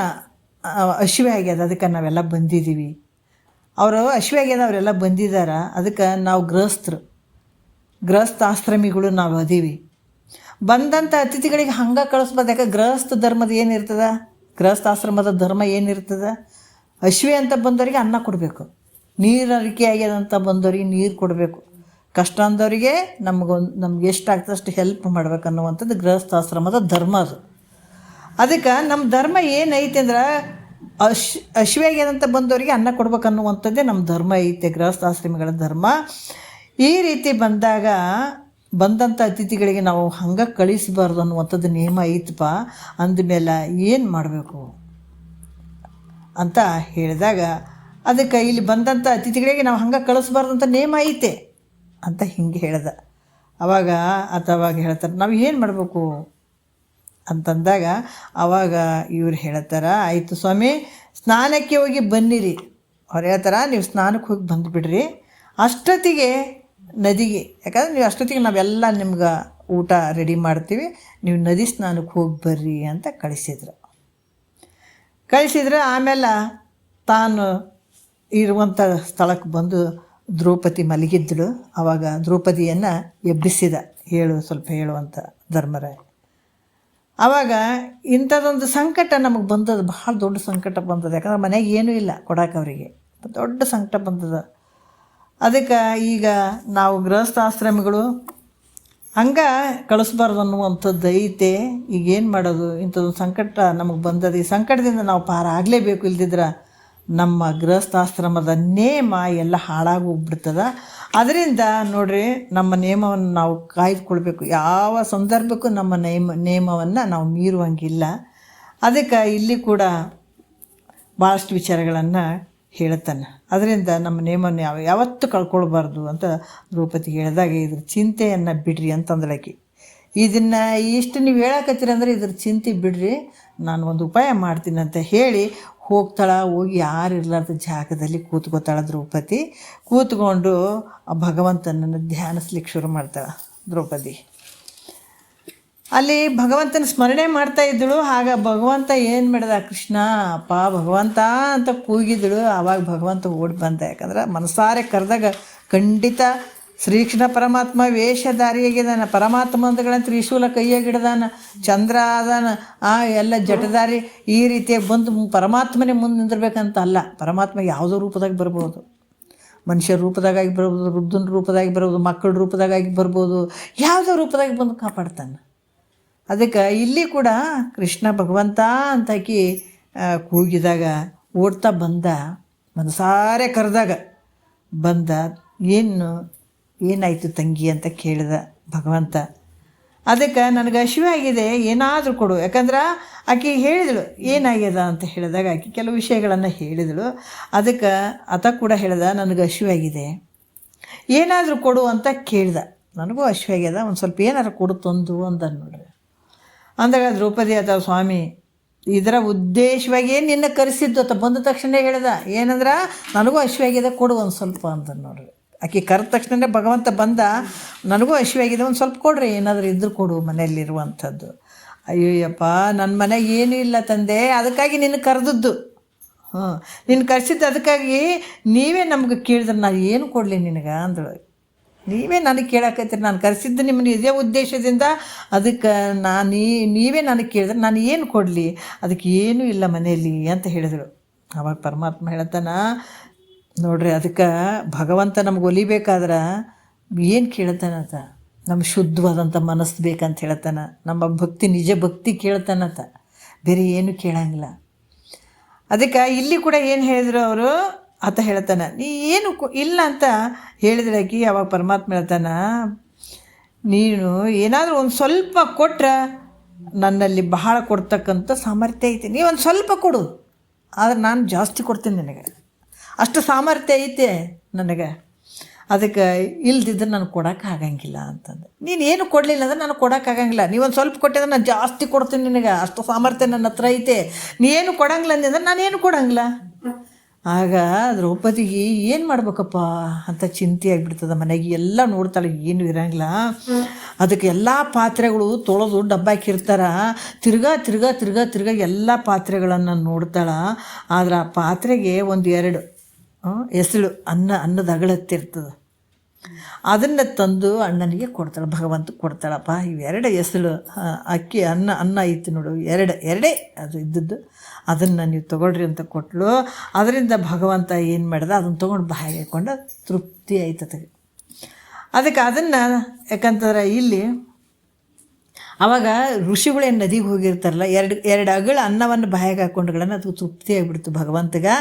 ಹಸಿವೆ ಆಗ್ಯದ, ಅದಕ್ಕೆ ನಾವೆಲ್ಲ ಬಂದಿದ್ದೀವಿ. ಅವರು ಹಸಿವೆ ಆಗ್ಯದ, ಅವರೆಲ್ಲ ಬಂದಿದ್ದಾರೆ, ಅದಕ್ಕೆ ನಾವು ಗೃಹಸ್ಥಾಶ್ರಮಿಗಳು ನಾವು ಅದೀವಿ. ಬಂದಂಥ ಅತಿಥಿಗಳಿಗೆ ಹಂಗೆ ಕಳಿಸ್ಬೋದು. ಯಾಕೆ ಗೃಹಸ್ಥ ಧರ್ಮದ ಏನಿರ್ತದ, ಗೃಹಸ್ಥಾಶ್ರಮದ ಧರ್ಮ ಏನಿರ್ತದೆ, ಹಸಿವೆ ಅಂತ ಬಂದವರಿಗೆ ಅನ್ನ ಕೊಡಬೇಕು, ನೀರು ಅರಿಕೆ ಆಗ್ಯದಂತ ಬಂದವರಿಗೆ ನೀರು ಕೊಡಬೇಕು, ಕಷ್ಟ ಅಂದವರಿಗೆ ನಮ್ಗೆ ಎಷ್ಟಾಗ್ತದೆ ಅಷ್ಟು ಹೆಲ್ಪ್ ಮಾಡ್ಬೇಕು ಅನ್ನುವಂಥದ್ದು ಗೃಹಸ್ಥಾಶ್ರಮದ ಧರ್ಮ ಅದು. ಅದಕ್ಕೆ ನಮ್ಮ ಧರ್ಮ ಏನೈತೆ ಅಂದ್ರೆ ಹಸಿವೆ ಆಗ್ಯದಂತ ಬಂದವರಿಗೆ ಅನ್ನ ಕೊಡ್ಬೇಕು ಅನ್ನುವಂಥದ್ದೇ ನಮ್ಮ ಧರ್ಮ ಐತೆ, ಗೃಹಸ್ಥಾಶ್ರಮಿಗಳ ಧರ್ಮ. ಈ ರೀತಿ ಬಂದಾಗ ಬಂದಂಥ ಅತಿಥಿಗಳಿಗೆ ನಾವು ಹಂಗೆ ಕಳಿಸಬಾರ್ದು ಅನ್ನುವಂಥದ್ದು ನಿಯಮ ಐತಪ್ಪ. ಅಂದಮೇಲೆ ಏನು ಮಾಡಬೇಕು ಅಂತ ಹೇಳಿದಾಗ, ಅದಕ್ಕೆ ಇಲ್ಲಿ ಬಂದಂಥ ಅತಿಥಿಗಳಿಗೆ ನಾವು ಹಂಗೆ ಕಳಿಸ್ಬಾರ್ದು ಅಂತ ನೇಮ ಐತೆ ಅಂತ ಹಿಂಗೆ ಹೇಳ್ದೆ. ಅವಾಗ ಹೇಳ್ತಾರೆ, ನಾವು ಏನು ಮಾಡಬೇಕು ಅಂತಂದಾಗ, ಆವಾಗ ಇವ್ರು ಹೇಳ್ತಾರೆ, ಆಯಿತು ಸ್ವಾಮಿ, ಸ್ನಾನಕ್ಕೆ ಹೋಗಿ ಬನ್ನಿರಿ. ಅವ್ರು ಹೇಳ್ತಾರೆ, ನೀವು ಸ್ನಾನಕ್ಕೆ ಹೋಗಿ ಬಂದುಬಿಡ್ರಿ, ಅಷ್ಟೊತ್ತಿಗೆ ನದಿಗೆ, ಯಾಕಂದ್ರೆ ನೀವು ಅಷ್ಟೊತ್ತಿಗೆ ನಾವೆಲ್ಲ ನಿಮ್ಗೆ ಊಟ ರೆಡಿ ಮಾಡ್ತೀವಿ, ನೀವು ನದಿ ಸ್ನಾನಕ್ಕೆ ಹೋಗಿ ಬರ್ರಿ ಅಂತ ಕಳಿಸಿದ್ರು. ಆಮೇಲೆ ತಾನು ಇರುವಂಥ ಸ್ಥಳಕ್ಕೆ ಬಂದು ದ್ರೌಪದಿ ಮಲಗಿದ್ದಳು. ಆವಾಗ ದ್ರೌಪದಿಯನ್ನು ಎಬ್ಬಿಸಿದ, ಸ್ವಲ್ಪ ಹೇಳುವಂಥ ಧರ್ಮರಾಯ. ಆವಾಗ ಇಂಥದ್ದೊಂದು ಸಂಕಟ ನಮಗೆ ಬಂದದ್ದು, ಭಾಳ ದೊಡ್ಡ ಸಂಕಟ ಬಂದದ್ದು. ಯಾಕಂದ್ರೆ ಮನೆಗೆ ಏನೂ ಇಲ್ಲ ಕೊಡೋಕೆ, ಅವರಿಗೆ ದೊಡ್ಡ ಸಂಕಟ ಬಂದದ. ಅದಕ್ಕೆ ಈಗ ನಾವು ಗೃಹಸ್ಥಾಶ್ರಮಿಗಳು ಹಂಗೆ ಕಳಿಸ್ಬಾರ್ದು ಅನ್ನುವಂಥದ್ದು ಐತೆ. ಈಗ ಏನು ಮಾಡೋದು, ಇಂಥದ್ದು ಸಂಕಟ ನಮಗೆ ಬಂದದ್ದು, ಈ ಸಂಕಟದಿಂದ ನಾವು ಪಾರಾಗಲೇಬೇಕು, ಇಲ್ದಿದ್ರೆ ನಮ್ಮ ಗೃಹಸ್ಥಾಶ್ರಮದ ನೇಮ ಎಲ್ಲ ಹಾಳಾಗಿ ಹೋಗ್ಬಿಡ್ತದೆ. ಅದರಿಂದ ನೋಡ್ರಿ, ನಮ್ಮ ನೇಮವನ್ನು ನಾವು ಕಾಯ್ದುಕೊಳ್ಬೇಕು, ಯಾವ ಸಂದರ್ಭಕ್ಕೂ ನಮ್ಮ ನೇಮವನ್ನು ನಾವು ಮೀರುವಂಗಿಲ್ಲ. ಅದಕ್ಕೆ ಇಲ್ಲಿ ಕೂಡ ಭಾಳಷ್ಟು ವಿಚಾರಗಳನ್ನು ಹೇಳ್ತಾನೆ. ಅದರಿಂದ ನಮ್ಮ ನೇಮವನ್ನು ಯಾವತ್ತೂ ಕಳ್ಕೊಳ್ಬಾರ್ದು ಅಂತ ದ್ರೌಪದಿ ಹೇಳಿದಾಗ, ಇದ್ರ ಚಿಂತೆಯನ್ನು ಬಿಡ್ರಿ ಅಂತಂದಳಕಿ. ಇದನ್ನು ಇಷ್ಟು ನೀವು ಹೇಳಕತ್ತೀರಿ ಅಂದರೆ ಇದ್ರ ಚಿಂತೆ ಬಿಡ್ರಿ, ನಾನು ಒಂದು ಉಪಾಯ ಮಾಡ್ತೀನಿ ಅಂತ ಹೇಳಿ ಹೋಗಿ ಯಾರು ಇರಲಾರ್ದ ಜಾಗದಲ್ಲಿ ಕೂತ್ಕೋತಾಳೆ ದ್ರೌಪದಿ. ಕೂತ್ಕೊಂಡು ಆ ಭಗವಂತನನ್ನು ಧ್ಯಾನಿಸ್ಲಿಕ್ಕೆ ಶುರು ಮಾಡ್ತಾಳೆ ದ್ರೌಪದಿ. ಅಲ್ಲಿ ಭಗವಂತನ ಸ್ಮರಣೆ ಮಾಡ್ತಾ ಇದ್ದಳು. ಆಗ ಭಗವಂತ ಏನು ಮಾಡಿದ, ಕೃಷ್ಣ ಅಪ್ಪ ಭಗವಂತ ಅಂತ ಕೂಗಿದಳು. ಆವಾಗ ಭಗವಂತ ಓಡಿ ಬಂದ. ಯಾಕಂದ್ರೆ ಮನಸಾರೆ ಕರೆದಾಗ ಖಂಡಿತ ಶ್ರೀಕೃಷ್ಣ ಪರಮಾತ್ಮ ವೇಷಧಾರಿಯಾಗಿದ್ದಾನೆ. ಪರಮಾತ್ಮ ಅಂದಗಳಂತ ತ್ರಿಶೂಲ ಕೈಯಾಗಿಡ್ದಾನ, ಚಂದ್ರ ಅದಾನ, ಎಲ್ಲ ಜಟದಾರಿ ಈ ರೀತಿಯಾಗಿ ಬಂದು ಪರಮಾತ್ಮನೇ ಮುಂದೆ ನಿಂದಿರ್ಬೇಕಂತ ಅಲ್ಲ. ಪರಮಾತ್ಮ ಯಾವುದೋ ರೂಪದಾಗ ಬರ್ಬೋದು, ಮನುಷ್ಯ ರೂಪದಾಗಿ ಬರ್ಬೋದು, ವೃದ್ಧನ ರೂಪದಾಗಿ ಬರ್ಬೋದು, ಮಕ್ಕಳ ರೂಪದಾಗಿ ಬರ್ಬೋದು, ಯಾವುದೋ ರೂಪದಾಗಿ ಬಂದು ಕಾಪಾಡ್ತಾನೆ. ಅದಕ್ಕೆ ಇಲ್ಲಿ ಕೂಡ ಕೃಷ್ಣ ಭಗವಂತ ಅಂತಾಕಿ ಕೂಗಿದಾಗ ಓಡ್ತಾ ಬಂದ, ಮನಸಾರೆ ಕರೆದಾಗ ಬಂದ. ಏನಾಯಿತು ತಂಗಿ ಅಂತ ಕೇಳಿದ ಭಗವಂತ. ಅದಕ್ಕೆ ನನಗೆ ಹಸಿವೆ ಆಗಿದೆ, ಏನಾದರೂ ಕೊಡು. ಯಾಕಂದ್ರೆ ಆಕೆ ಹೇಳಿದಳು ಏನಾಗ್ಯದ ಅಂತ ಹೇಳಿದಾಗ ಆಕೆ ಕೆಲವು ವಿಷಯಗಳನ್ನು ಹೇಳಿದಳು. ಅದಕ್ಕೆ ಆತ ಕೂಡ ಹೇಳ್ದ, ನನಗೆ ಹಸಿವೆ ಆಗಿದೆ, ಏನಾದರೂ ಕೊಡು ಅಂತ ಕೇಳ್ದ. ನನಗೂ ಹಸಿವೆ ಆಗ್ಯದ, ಒಂದು ಸ್ವಲ್ಪ ಏನಾರು ಕೊಡು ತಂದು ಅಂದ ನೋಡ್ರಿ. ಅಂದಾಗ ದ್ರೌಪದಿ ಅಥವಾ ಸ್ವಾಮಿ ಇದರ ಉದ್ದೇಶವಾಗಿ ನಿನ್ನ ಕರೆಸಿದ್ದು ಅಂತ ಬಂದ ತಕ್ಷಣ ಹೇಳ್ದ, ಏನಂದ್ರೆ ನನಗೂ ಹಸಿವೆ ಆಗಿದೆ, ಕೊಡು ಒಂದು ಸ್ವಲ್ಪ ಅಂತ ನೋಡ್ರಿ. ಆಕೆ ಕರೆದ ತಕ್ಷಣ ಭಗವಂತ ಬಂದ, ನನಗೂ ಹಸಿವೆ ಆಗಿದೆ, ಒಂದು ಸ್ವಲ್ಪ ಕೊಡ್ರಿ, ಏನಾದರೂ ಇದ್ರೂ ಕೊಡು ಮನೆಯಲ್ಲಿರುವಂಥದ್ದು. ಅಯ್ಯೋಯ್ಯಪ್ಪ, ನನ್ನ ಮನೆಗೆ ಏನೂ ಇಲ್ಲ ತಂದೆ, ಅದಕ್ಕಾಗಿ ನಿನ್ನ ಕರೆದದ್ದು, ನಿನ್ನ ಕರೆಸಿದ್ದು ಅದಕ್ಕಾಗಿ. ನೀವೇ ನಮ್ಗೆ ಕೇಳಿದ್ರೆ ನಾನು ಏನು ಕೊಡಲಿ ನಿನಗೆ ಅಂದಳು. ನೀವೇ ನನಗೆ ಕೇಳಾಕತ್ತೀರಿ, ನಾನು ಕರೆಸಿದ್ದು ನಿಮ್ಮನ್ನು ಇದೇ ಉದ್ದೇಶದಿಂದ. ಅದಕ್ಕೆ ನೀವೇ ನನಗೆ ಕೇಳಿದ್ರೆ ನಾನು ಏನು ಕೊಡಲಿ, ಅದಕ್ಕೆ ಏನೂ ಇಲ್ಲ ಮನೆಯಲ್ಲಿ ಅಂತ ಹೇಳಿದರು. ಆವಾಗ ಪರಮಾತ್ಮ ಹೇಳ್ತಾನ, ನೋಡ್ರಿ, ಅದಕ್ಕೆ ಭಗವಂತ ನಮ್ಗೆ ಒಲಿಬೇಕಾದ್ರೆ ಏನು ಕೇಳ್ತಾನಂತ, ನಮ್ಮ ಶುದ್ಧವಾದಂಥ ಮನಸ್ಸು ಬೇಕಂತ ಹೇಳ್ತಾನ, ನಮ್ಮ ಭಕ್ತಿ ನಿಜ ಭಕ್ತಿ ಕೇಳ್ತಾನಂತ, ಬೇರೆ ಏನು ಕೇಳಂಗಿಲ್ಲ. ಅದಕ್ಕೆ ಇಲ್ಲಿ ಕೂಡ ಏನು ಹೇಳಿದ್ರು ಅವರು, ಆತ ಹೇಳ್ತಾನೆ, ನೀ ಏನು ಇಲ್ಲ ಅಂತ ಹೇಳಿದ್ರೆ ಆಕಿ ಅವಾಗ ಪರಮಾತ್ಮ ಹೇಳ್ತಾನೆ, ನೀನು ಏನಾದರೂ ಒಂದು ಸ್ವಲ್ಪ ಕೊಟ್ರೆ ನನ್ನಲ್ಲಿ ಬಹಳ ಕೊಡ್ತಕ್ಕಂಥ ಸಾಮರ್ಥ್ಯ ಐತೆ. ನೀವು ಒಂದು ಸ್ವಲ್ಪ ಕೊಡು, ಆದರೆ ನಾನು ಜಾಸ್ತಿ ಕೊಡ್ತೀನಿ ನಿನಗೆ, ಅಷ್ಟು ಸಾಮರ್ಥ್ಯ ಐತೆ ನನಗೆ. ಅದಕ್ಕೆ ಇಲ್ದಿದ್ರೆ ನಾನು ಕೊಡೋಕ್ಕಾಗಂಗಿಲ್ಲ ಅಂತಂದು. ನೀನು ಏನು ಕೊಡಲಿಲ್ಲ ಅಂದ್ರೆ ನಾನು ಕೊಡೋಕ್ಕಾಗಂಗಿಲ್ಲ. ನೀವೊಂದು ಸ್ವಲ್ಪ ಕೊಟ್ಟಿದ್ರೆ ನಾನು ಜಾಸ್ತಿ ಕೊಡ್ತೀನಿ ನಿನಗೆ, ಅಷ್ಟು ಸಾಮರ್ಥ್ಯ ನನ್ನ ಹತ್ರ ಐತೆ. ನೀ ಏನು ಕೊಡಂಗಿಲ್ಲ ಅಂದಿದ್ರೆ ನಾನೇನು ಕೊಡಂಗಿಲ್ಲ. ಆಗ ದ್ರೌಪದಿಗೆ ಏನು ಮಾಡ್ಬೇಕಪ್ಪ ಅಂತ ಚಿಂತೆ ಆಗಿಬಿಡ್ತದೆ. ಮನೆಗೆ ಎಲ್ಲ ನೋಡ್ತಾಳೆ, ಏನು ಇರಂಗಿಲ್ಲ. ಅದಕ್ಕೆ ಎಲ್ಲ ಪಾತ್ರೆಗಳು ತೊಳೆದು ಡಬ್ಬಾಕಿರ್ತಾರ. ತಿರ್ಗಾ ಎಲ್ಲ ಪಾತ್ರೆಗಳನ್ನು ನೋಡ್ತಾಳೆ. ಆದ್ರೆ ಆ ಪಾತ್ರೆಗೆ ಒಂದು 2 ಎಸಳು ಅನ್ನದ ಅಗಳತ್ತಿರ್ತದೆ. ಅದನ್ನು ತಂದು ಅಣ್ಣನಿಗೆ ಕೊಡ್ತಾಳೆ, ಭಗವಂತ ಕೊಡ್ತಾಳಪ್ಪ. ಇವೆರಡು ಎಸಳು ಅಕ್ಕಿ ಅನ್ನ ಐತಿ ನೋಡು, ಎರಡೇ ಅದು ಇದ್ದದ್ದು, ಅದನ್ನು ನೀವು ತೊಗೊಳ್ರಿ ಅಂತ ಕೊಟ್ಟಳು. ಅದರಿಂದ ಭಗವಂತ ಏನು ಮಾಡ್ದೆ, ಅದನ್ನು ತೊಗೊಂಡು ಬಾಯಿಗೆ ಹಾಕ್ಕೊಂಡು ತೃಪ್ತಿ ಆಯ್ತದೆ. ಅದಕ್ಕೆ ಅದನ್ನು ಯಾಕಂತಂದ್ರೆ ಇಲ್ಲಿ ಆವಾಗ ಋಷಿಗಳೇನು ನದಿಗೆ ಹೋಗಿರ್ತಾರಲ್ಲ, ಎರಡು ಅಗಳ ಅನ್ನವನ್ನು ಬಾಯಿಗೆ ಹಾಕ್ಕೊಂಡ್ಗಳನ್ನ ಅದು ತೃಪ್ತಿ ಆಗಿಬಿಡ್ತು ಭಗವಂತಗೆ.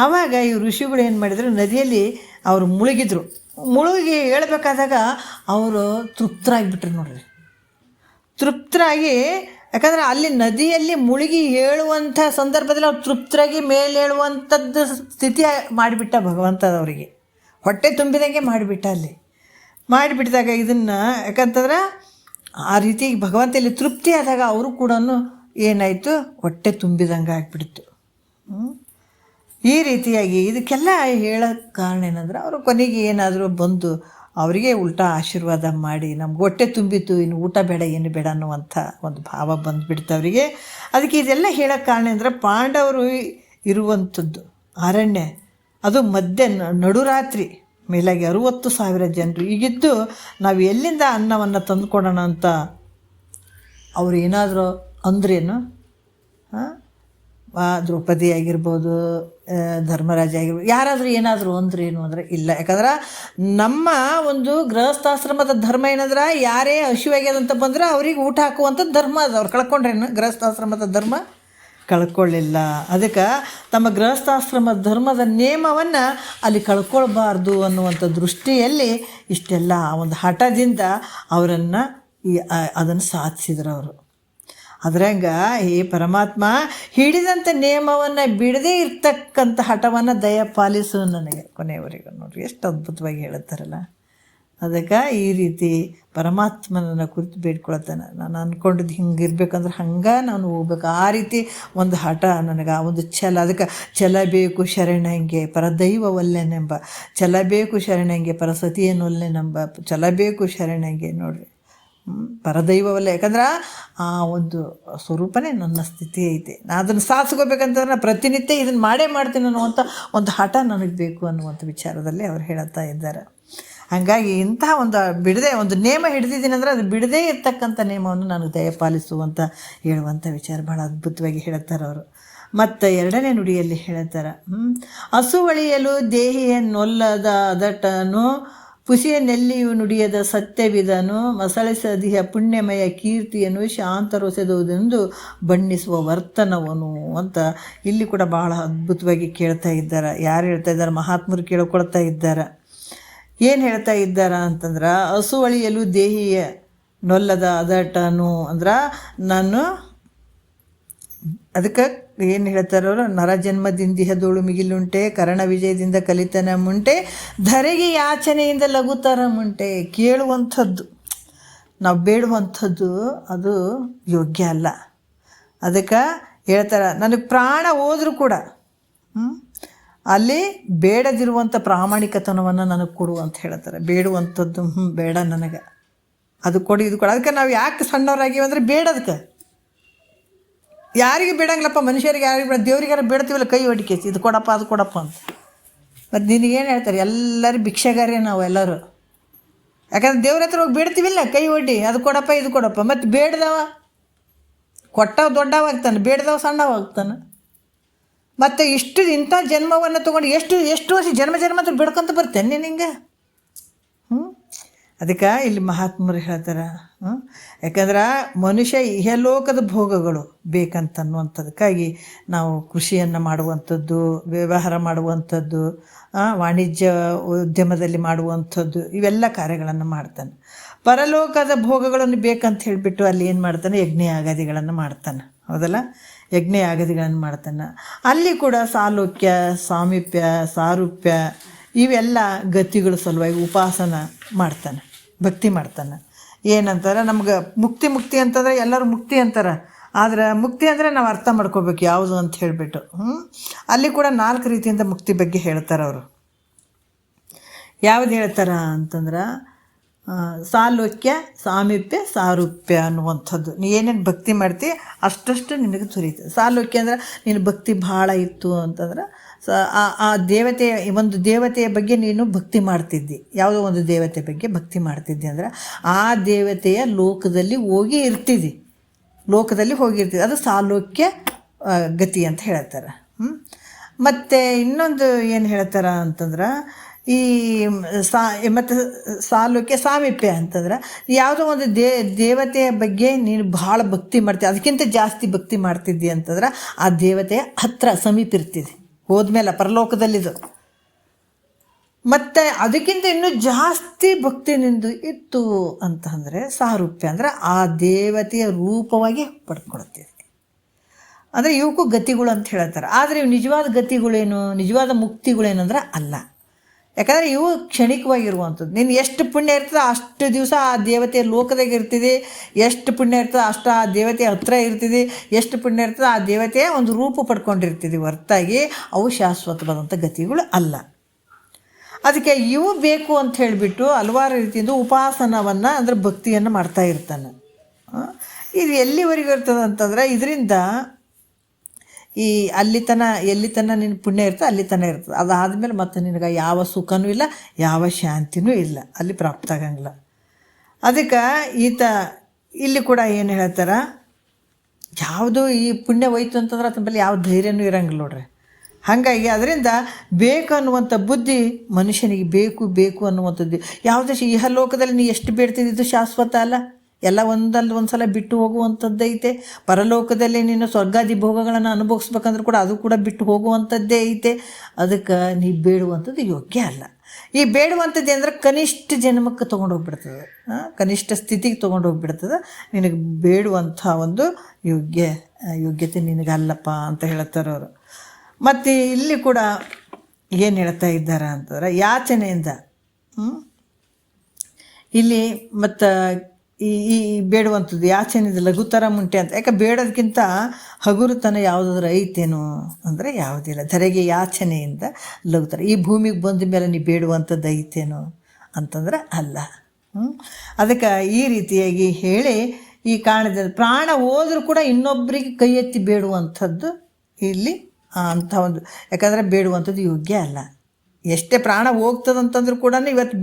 ಆವಾಗ ಈ ಋಷಿಗಳು ಏನು ಮಾಡಿದ್ರು, ನದಿಯಲ್ಲಿ ಅವರು ಮುಳುಗಿ ಹೇಳ್ಬೇಕಾದಾಗ ಅವರು ತೃಪ್ತರಾಗಿಬಿಟ್ರು ನೋಡ್ರಿ. ತೃಪ್ತರಾಗಿ, ಯಾಕಂದರೆ ಅಲ್ಲಿ ನದಿಯಲ್ಲಿ ಮುಳುಗಿ ಹೇಳುವಂಥ ಸಂದರ್ಭದಲ್ಲಿ ಅವ್ರು ತೃಪ್ತರಾಗಿ ಮೇಲೆ ಹೇಳುವಂಥದ್ದು ಸ್ಥಿತಿ ಮಾಡಿಬಿಟ್ಟ ಭಗವಂತ. ಅವರಿಗೆ ಹೊಟ್ಟೆ ತುಂಬಿದಂಗೆ ಮಾಡಿಬಿಟ್ಟ. ಅಲ್ಲಿ ಮಾಡಿಬಿಟ್ಟಿದಾಗ ಇದನ್ನು ಯಾಕಂತಂದ್ರೆ ಆ ರೀತಿ ಭಗವಂತ ಇಲ್ಲಿ ತೃಪ್ತಿ ಆದಾಗ ಅವರು ಕೂಡ ಏನಾಯಿತು, ಹೊಟ್ಟೆ ತುಂಬಿದಂಗೆ ಆಗಿಬಿಡ್ತು. ಈ ರೀತಿಯಾಗಿ ಇದಕ್ಕೆಲ್ಲ ಹೇಳೋಕ್ಕೆ ಕಾರಣ ಏನಂದ್ರೆ, ಅವರು ಕೊನೆಗೆ ಏನಾದರೂ ಬಂದು ಅವರಿಗೆ ಉಲ್ಟಾ ಆಶೀರ್ವಾದ ಮಾಡಿ, ನಮ್ಗೆ ಹೊಟ್ಟೆ ತುಂಬಿತ್ತು, ಇನ್ನು ಊಟ ಬೇಡ ಏನು ಬೇಡ ಅನ್ನುವಂಥ ಒಂದು ಭಾವ ಬಂದುಬಿಡ್ತು ಅವರಿಗೆ. ಅದಕ್ಕೆ ಇದೆಲ್ಲ ಹೇಳೋಕ್ಕೆ ಕಾರಣ ಅಂದರೆ, ಪಾಂಡವರು ಇರುವಂಥದ್ದು ಅರಣ್ಯ, ಅದು ನಡುರಾತ್ರಿ ಮೇಲಾಗಿ 60,000 ಜನರು ಈಗಿದ್ದು, ನಾವು ಎಲ್ಲಿಂದ ಅನ್ನವನ್ನು ತಂದುಕೊಡೋಣ ಅಂತ ಅವ್ರು ಏನಾದರೂ ಅಂದ್ರೇನು? ದ್ರೌಪದಿ ಆಗಿರ್ಬೋದು, ಧರ್ಮರಾಜ ಆಗಿರ್ಬೋದು, ಯಾರಾದರೂ ಏನಾದರೂ ಅಂದ್ರೇನು ಅಂದರೆ ಇಲ್ಲ. ಯಾಕಂದ್ರೆ ನಮ್ಮ ಒಂದು ಗೃಹಸ್ಥಾಶ್ರಮದ ಧರ್ಮ ಏನಂದ್ರೆ, ಯಾರೇ ಹಸಿವಾಗ್ಯದಂತ ಬಂದರೆ ಅವ್ರಿಗೆ ಊಟ ಹಾಕುವಂಥದ್ದು ಧರ್ಮ ಅದು. ಅವ್ರು ಕಳ್ಕೊಂಡ್ರೇನು ಗೃಹಸ್ಥಾಶ್ರಮದ ಧರ್ಮ? ಕಳ್ಕೊಳ್ಳಿಲ್ಲ. ಅದಕ್ಕೆ ತಮ್ಮ ಗೃಹಸ್ಥಾಶ್ರಮ ಧರ್ಮದ ನಿಯಮವನ್ನು ಅಲ್ಲಿ ಕಳ್ಕೊಳ್ಬಾರ್ದು ಅನ್ನುವಂಥ ದೃಷ್ಟಿಯಲ್ಲಿ ಇಷ್ಟೆಲ್ಲ ಒಂದು ಹಠದಿಂದ ಅವರನ್ನು ಅದನ್ನು ಸಾಧಿಸಿದ್ರು ಅವರು. ಅದ್ರಂಗ ಈ ಪರಮಾತ್ಮ ಹಿಡಿದಂಥ ನಿಯಮವನ್ನು ಬಿಡದೇ ಇರ್ತಕ್ಕಂಥ ಹಠವನ್ನು ದಯಪಾಲಿಸು ನನಗೆ ಕೊನೆಯವರೆಗೂ. ನೋಡ್ರಿ ಎಷ್ಟು ಅದ್ಭುತವಾಗಿ ಹೇಳುತ್ತಾರಲ್ಲ. ಅದಕ್ಕೆ ಈ ರೀತಿ ಪರಮಾತ್ಮನನ್ನು ಕುರಿತು ಬೇಡ್ಕೊಳ್ತಾನೆ. ನಾನು ಅಂದ್ಕೊಂಡಿದ್ದು ಹಿಂಗೆ ಇರಬೇಕಂದ್ರೆ ಹಂಗೆ ನಾನು ಹೋಗ್ಬೇಕು. ಆ ರೀತಿ ಒಂದು ಹಠ ನನಗೆ, ಆ ಒಂದು ಛಲ. ಅದಕ್ಕೆ ಛಲಬೇಕು ಶರಣಂಗೆ ಪರದೈವವಲ್ಲೆನೆಂಬ, ಛಲಬೇಕು ಶರಣಂಗೆ ಪರಸತಿಯನ್ನೊಲ್ಲೆನೆಂಬ, ಛಲಬೇಕು ಶರಣಂಗೆ. ನೋಡ್ರಿ, ಪರದೈವವಲ್ಲ. ಯಾಕಂದ್ರೆ ಆ ಒಂದು ಸ್ವರೂಪನೇ ನನ್ನ ಸ್ಥಿತಿ ಐತೆ. ನಾನು ಅದನ್ನು ಸಾಧಿಸ್ಕೋಬೇಕಂತಂದ್ರೆ ಪ್ರತಿನಿತ್ಯ ಇದನ್ನು ಮಾಡೇ ಮಾಡ್ತೀನಿ ಅನ್ನುವಂಥ ಒಂದು ಹಠ ನನಗೆ ಬೇಕು ಅನ್ನುವಂಥ ವಿಚಾರದಲ್ಲಿ ಅವ್ರು ಹೇಳುತ್ತಾ ಇದ್ದಾರೆ. ಹಾಗಾಗಿ ಇಂಥ ಒಂದು ನೇಮ ಹಿಡಿದಿದ್ದೀನಿ ಅಂದರೆ ಅದು ಬಿಡದೇ ಇರ್ತಕ್ಕಂಥ ನೇಮವನ್ನು ನನಗೆ ದಯಪಾಲಿಸುವಂತ ಹೇಳುವಂಥ ವಿಚಾರ ಭಾಳ ಅದ್ಭುತವಾಗಿ ಹೇಳುತ್ತಾರೆ ಅವರು. ಮತ್ತು 2ನೇ ನುಡಿಯಲ್ಲಿ ಹೇಳುತ್ತಾರೆ, ಹಸುವಳಿಯಲು ದೇಹಿಯನ್ನೊಲ್ಲದ ಅದಟನು, ಪುಸಿಯ ನೆಲ್ಲಿಯು ನುಡಿಯದ ಸತ್ಯವಿದನು, ಮಸಳಿಸದಿಯ ಪುಣ್ಯಮಯ ಕೀರ್ತಿಯನ್ನು ಶಾಂತರೊಸೆದುವುದೆಂದು ಬಣ್ಣಿಸುವ ವರ್ತನವನು ಅಂತ ಇಲ್ಲಿ ಕೂಡ ಬಹಳ ಅದ್ಭುತವಾಗಿ ಕೇಳ್ತಾ ಇದ್ದಾರೆ. ಯಾರು ಹೇಳ್ತಾ ಇದ್ದಾರೆ? ಮಹಾತ್ಮರು ಕೇಳ್ಕೊಳ್ತಾ ಇದ್ದಾರೆ. ಏನು ಹೇಳ್ತಾ ಇದ್ದಾರ ಅಂತಂದ್ರೆ, ಹಸುವಳಿಯಲು ದೇಹಿಯ ನೊಲ್ಲದ ಅದಟನು ಅಂದ್ರೆ, ನಾನು ಅದಕ್ಕೆ ಏನು ಹೇಳ್ತಾರವರು, ನರಜನ್ಮದಿಂದಿಹದೋಳು ಮಿಗಿಲುಂಟೆ, ಕರ್ಣ ವಿಜಯದಿಂದ ಕಲಿತನ ಮುಂಟೆ, ಧರೆಗೆ ಯಾಚನೆಯಿಂದ ಲಘುತರ ಮುಂಟೆ. ಕೇಳುವಂಥದ್ದು, ನಾವು ಬೇಡುವಂಥದ್ದು ಅದು ಯೋಗ್ಯ ಅಲ್ಲ. ಅದಕ್ಕೆ ಹೇಳ್ತಾರೆ, ನನಗೆ ಪ್ರಾಣ ಹೋದರೂ ಕೂಡ ಅಲ್ಲಿ ಬೇಡದಿರುವಂಥ ಪ್ರಾಮಾಣಿಕತನವನ್ನು ನನಗೆ ಕೊಡು ಅಂತ ಹೇಳ್ತಾರೆ. ಬೇಡುವಂಥದ್ದು ಬೇಡ ನನಗೆ, ಅದು ಕೊಡಿ ಇದು ಕೊಡು. ಅದಕ್ಕೆ ನಾವು ಯಾಕೆ ಸಣ್ಣವರಾಗಿವೆ ಅಂದರೆ ಬೇಡದಕ್ಕೆ. ಯಾರಿಗೆ ಬೇಡಂಗಿಲ್ಲಪ್ಪ, ಮನುಷ್ಯರಿಗೆ ಯಾರಿಗೆ ಬೇಡ, ದೇವ್ರಿಗಾರ ಬೇಡ್ತೀವಲ್ಲ ಕೈ ಹೊಡಿಕೇಸಿ, ಇದು ಕೊಡಪ್ಪ ಅದು ಕೊಡಪ್ಪ ಅಂತ. ಮತ್ತು ನಿನಗೇನು ಹೇಳ್ತಾರೆ? ಎಲ್ಲರೂ ಭಿಕ್ಷೆಗಾರೇ ನಾವು ಎಲ್ಲರೂ. ಯಾಕಂದ್ರೆ ದೇವ್ರ ಹತ್ರ ಹೋಗಿ ಬೇಡ್ತೀವಿಲ್ಲ ಕೈ ಒಡ್ಡಿ, ಅದು ಕೊಡಪ್ಪ ಇದು ಕೊಡಪ್ಪ. ಮತ್ತು ಬೇಡ್ದವ ಕೊಟ್ಟವ ದೊಡ್ಡವಾಗ್ತಾನೆ, ಬೇಡ್ದವ ಸಣ್ಣವಾಗ್ತಾನೆ. ಮತ್ತು ಇಂಥ ಜನ್ಮವನ್ನು ತೊಗೊಂಡು ಎಷ್ಟು ವರ್ಷ ಜನ್ಮ ಅಂತ ಬಿಡ್ಕೊಂತ ಬರ್ತೇನೆ ನಿನಗೆ. ಅದಕ್ಕೆ ಇಲ್ಲಿ ಮಹಾತ್ಮರು ಹೇಳ್ತಾರೆ, ಯಾಕಂದ್ರೆ ಮನುಷ್ಯ ಇಹಲೋಕದ ಭೋಗಗಳು ಬೇಕಂತನ್ನುವಂಥದಕ್ಕಾಗಿ ನಾವು ಕೃಷಿಯನ್ನು ಮಾಡುವಂಥದ್ದು, ವ್ಯವಹಾರ ಮಾಡುವಂಥದ್ದು, ವಾಣಿಜ್ಯ ಉದ್ಯಮದಲ್ಲಿ ಮಾಡುವಂಥದ್ದು, ಇವೆಲ್ಲ ಕಾರ್ಯಗಳನ್ನು ಮಾಡ್ತಾನೆ. ಪರಲೋಕದ ಭೋಗಗಳನ್ನು ಬೇಕಂತ ಹೇಳಿಬಿಟ್ಟು ಅಲ್ಲಿ ಏನು ಮಾಡ್ತಾನೆ, ಯಜ್ಞ ಯಾಗಾದಿಗಳನ್ನು ಮಾಡ್ತಾನೆ. ಹೌದಲ್ಲ, ಯಜ್ಞ ಯಾಗಾದಿಗಳನ್ನು ಮಾಡ್ತಾನೆ. ಅಲ್ಲಿ ಕೂಡ ಸಾಲೋಕ್ಯ, ಸಾಮೀಪ್ಯ, ಸಾರೂಪ್ಯ ಇವೆಲ್ಲ ಗತಿಗಳ ಸಲುವಾಗಿ ಉಪಾಸನ ಮಾಡ್ತಾನೆ, ಭಕ್ತಿ ಮಾಡ್ತಾನೆ. ಏನಂತಾರೆ, ನಮ್ಗೆ ಮುಕ್ತಿ ಅಂತಂದರೆ ಎಲ್ಲರೂ ಮುಕ್ತಿ ಅಂತಾರೆ, ಆದರೆ ಮುಕ್ತಿ ಅಂದರೆ ನಾವು ಅರ್ಥ ಮಾಡ್ಕೋಬೇಕು ಯಾವುದು ಅಂತ ಹೇಳಿಬಿಟ್ಟು. ಅಲ್ಲಿ ಕೂಡ 4 ರೀತಿಯಿಂದ ಮುಕ್ತಿ ಬಗ್ಗೆ ಹೇಳ್ತಾರೆ ಅವರು. ಯಾವ್ದು ಹೇಳ್ತಾರೆ ಅಂತಂದ್ರೆ, ಸಾಲೋಕ್ಯ, ಸಾಮೀಪ್ಯ, ಸಾರೂಪ್ಯ ಅನ್ನುವಂಥದ್ದು. ನೀ ಏನೇನು ಭಕ್ತಿ ಮಾಡ್ತೀವಿ ಅಷ್ಟಷ್ಟು ನಿನಗೆ ದೊರೀತದೆ. ಸಾಲೋಕ್ಯ ಅಂದ್ರೆ ನೀನು ಭಕ್ತಿ ಭಾಳ ಇತ್ತು ಅಂತಂದ್ರೆ ಆ ದೇವತೆಯ ಒಂದು ದೇವತೆಯ ಬಗ್ಗೆ ನೀನು ಭಕ್ತಿ ಮಾಡ್ತಿದ್ದಿ, ಯಾವುದೋ ಒಂದು ದೇವತೆ ಬಗ್ಗೆ ಭಕ್ತಿ ಮಾಡ್ತಿದ್ದಿ ಅಂದ್ರೆ ಆ ದೇವತೆಯ ಲೋಕದಲ್ಲಿ ಹೋಗಿರ್ತಿದ್ದಿ, ಅದು ಸಾಲೋಕ್ಯ ಗತಿ ಅಂತ ಹೇಳ್ತಾರೆ. ಮತ್ತು ಇನ್ನೊಂದು ಏನು ಹೇಳ್ತಾರೆ ಅಂತಂದ್ರೆ, ಈ ಮತ್ತು ಸಾಲೋಕ್ಯ, ಸಾಮೀಪ್ಯ ಅಂತಂದ್ರೆ ಯಾವುದೋ ಒಂದು ದೇವತೆಯ ಬಗ್ಗೆ ನೀನು ಭಾಳ ಭಕ್ತಿ ಮಾಡ್ತೀವಿ, ಅದಕ್ಕಿಂತ ಜಾಸ್ತಿ ಭಕ್ತಿ ಮಾಡ್ತಿದ್ದಿ ಅಂತಂದ್ರೆ ಆ ದೇವತೆಯ ಹತ್ತಿರ ಸಮೀಪ ಇರ್ತಿದ್ದಿ, ಹೋದ್ಮೇಲೆ ಪರಲೋಕದಲ್ಲಿದು. ಮತ್ತು ಅದಕ್ಕಿಂತ ಇನ್ನೂ ಜಾಸ್ತಿ ಭಕ್ತಿ ನಿಂದು ಇತ್ತು ಅಂತಂದರೆ ಸಾರೂಪ್ಯ, ಅಂದರೆ ಆ ದೇವತೆಯ ರೂಪವಾಗಿ ಪಡ್ಕೊಳ್ತೀವಿ. ಅಂದರೆ ಇವಕ್ಕೂ ಗತಿಗಳು ಅಂತ ಹೇಳ್ತಾರೆ. ಆದರೆ ಇವು ನಿಜವಾದ ಗತಿಗಳೇನು, ನಿಜವಾದ ಮುಕ್ತಿಗಳೇನಂದ್ರೆ ಅಲ್ಲ. ಯಾಕಂದರೆ ಇವು ಕ್ಷಣಿಕವಾಗಿರುವಂಥದ್ದು. ನೀನು ಎಷ್ಟು ಪುಣ್ಯ ಇರ್ತದೆ ಅಷ್ಟು ದಿವಸ ಆ ದೇವತೆಯ ಲೋಕದಾಗ ಇರ್ತಿದೆ, ಎಷ್ಟು ಪುಣ್ಯ ಇರ್ತದೆ ಅಷ್ಟು ಆ ದೇವತೆಯ ಹತ್ರ ಇರ್ತಿದೆ, ಎಷ್ಟು ಪುಣ್ಯ ಇರ್ತದೆ ಆ ದೇವತೆಯ ಒಂದು ರೂಪ ಪಡ್ಕೊಂಡಿರ್ತಿದೆ, ಹೊರತಾಗಿ ಅವು ಶಾಶ್ವತವಾದಂಥ ಗತಿಗಳು ಅಲ್ಲ. ಅದಕ್ಕೆ ಇವು ಬೇಕು ಅಂತ ಹೇಳಿಬಿಟ್ಟು ಹಲವಾರು ರೀತಿಯಿಂದ ಉಪಾಸನವನ್ನು ಅಂದರೆ ಭಕ್ತಿಯನ್ನು ಮಾಡ್ತಾ ಇರ್ತಾನೆ. ಇದು ಎಲ್ಲಿವರೆಗೂ ಇರ್ತದೆ ಅಂತಂದರೆ, ಇದರಿಂದ ಈ ಎಲ್ಲಿ ತನಕ ನಿನ್ನ ಪುಣ್ಯ ಇರ್ತದೆ ಅಲ್ಲಿ ತನಕ ಇರ್ತದೆ. ಅದಾದಮೇಲೆ ಮತ್ತೆ ನಿನಗೆ ಯಾವ ಸುಖನೂ ಇಲ್ಲ, ಯಾವ ಶಾಂತಿನೂ ಇಲ್ಲ, ಅಲ್ಲಿ ಪ್ರಾಪ್ತ ಆಗಂಗಿಲ್ಲ. ಅದಕ್ಕೆ ಇಲ್ಲಿ ಕೂಡ ಏನು ಹೇಳ್ತಾರೆ, ಯಾವುದು ಈ ಪುಣ್ಯ ಹೋಯ್ತು ಅಂತಂದ್ರೆ ಅದ್ರ ಮೇಲೆ ಯಾವ ಧೈರ್ಯನೂ ಇರಂಗಿಲ್ಲ ನೋಡ್ರಿ. ಹಾಗಾಗಿ ಅದರಿಂದ ಬೇಕು ಅನ್ನುವಂಥ ಬುದ್ಧಿ ಮನುಷ್ಯನಿಗೆ ಬೇಕು ಅನ್ನುವಂಥದ್ದು. ಯಾವುದೇ ಇಹಲೋಕದಲ್ಲಿ ನೀ ಎಷ್ಟು ಬೇಡ್ತಿದ್ದು ಶಾಶ್ವತ ಅಲ್ಲ, ಎಲ್ಲ ಒಂದು ಸಲ ಬಿಟ್ಟು ಹೋಗುವಂಥದ್ದೇ ಐತೆ. ಪರಲೋಕದಲ್ಲಿ ನೀನು ಸ್ವರ್ಗಾದಿ ಭೋಗಗಳನ್ನು ಅನುಭವಿಸ್ಬೇಕಂದ್ರೂ ಕೂಡ ಅದು ಕೂಡ ಬಿಟ್ಟು ಹೋಗುವಂಥದ್ದೇ ಐತೆ. ಅದಕ್ಕೆ ನೀ ಬೇಡುವಂಥದ್ದು ಯೋಗ್ಯ ಅಲ್ಲ. ಈ ಬೇಡುವಂಥದ್ದು ಅಂದರೆ ಕನಿಷ್ಠ ಜನ್ಮಕ್ಕೆ ತೊಗೊಂಡೋಗ್ಬಿಡ್ತದೆ, ಕನಿಷ್ಠ ಸ್ಥಿತಿಗೆ ತೊಗೊಂಡೋಗ್ಬಿಡ್ತದೆ. ನಿನಗೆ ಬೇಡುವಂಥ ಒಂದು ಯೋಗ್ಯತೆ ನಿನಗಲ್ಲಪ್ಪ ಅಂತ ಹೇಳ್ತಾರೆ ಅವರು. ಮತ್ತು ಇಲ್ಲಿ ಕೂಡ ಏನು ಹೇಳ್ತಾ ಇದ್ದಾರೆ ಅಂತಂದ್ರೆ, ಯಾಚನೆಯಿಂದ ಇಲ್ಲಿ ಮತ್ತು ಈ ಬೇಡುವಂಥದ್ದು ಯಾಚನೆಯಿಂದ ಲಘುತರ ಮುಂಟೆ ಅಂತ. ಯಾಕೆ ಬೇಡೋದಕ್ಕಿಂತ ಹಗುರುತನ ಯಾವುದಾದ್ರೂ ಐತೇನೋ ಅಂದರೆ ಯಾವುದಿಲ್ಲ. ಧರೆಗೆ ಯಾಚನೆಯಿಂದ ಲಘುತರ. ಈ ಭೂಮಿಗೆ ಬಂದ ಮೇಲೆ ನೀವು ಬೇಡುವಂಥದ್ದು ಐತೇನೋ ಅಂತಂದ್ರೆ ಅಲ್ಲ. ಅದಕ್ಕೆ ಈ ರೀತಿಯಾಗಿ ಹೇಳಿ ಈ ಕಾರಣದ ಪ್ರಾಣ ಹೋದರೂ ಕೂಡ ಇನ್ನೊಬ್ಬರಿಗೆ ಕೈ ಎತ್ತಿ ಬೇಡುವಂಥದ್ದು ಇಲ್ಲಿ ಅಂಥ ಒಂದು, ಯಾಕಂದರೆ ಬೇಡುವಂಥದ್ದು ಯೋಗ್ಯ ಅಲ್ಲ. ಎಷ್ಟೇ ಪ್ರಾಣ ಹೋಗ್ತದಂತಂದ್ರೂ ಕೂಡ ಇವತ್ತು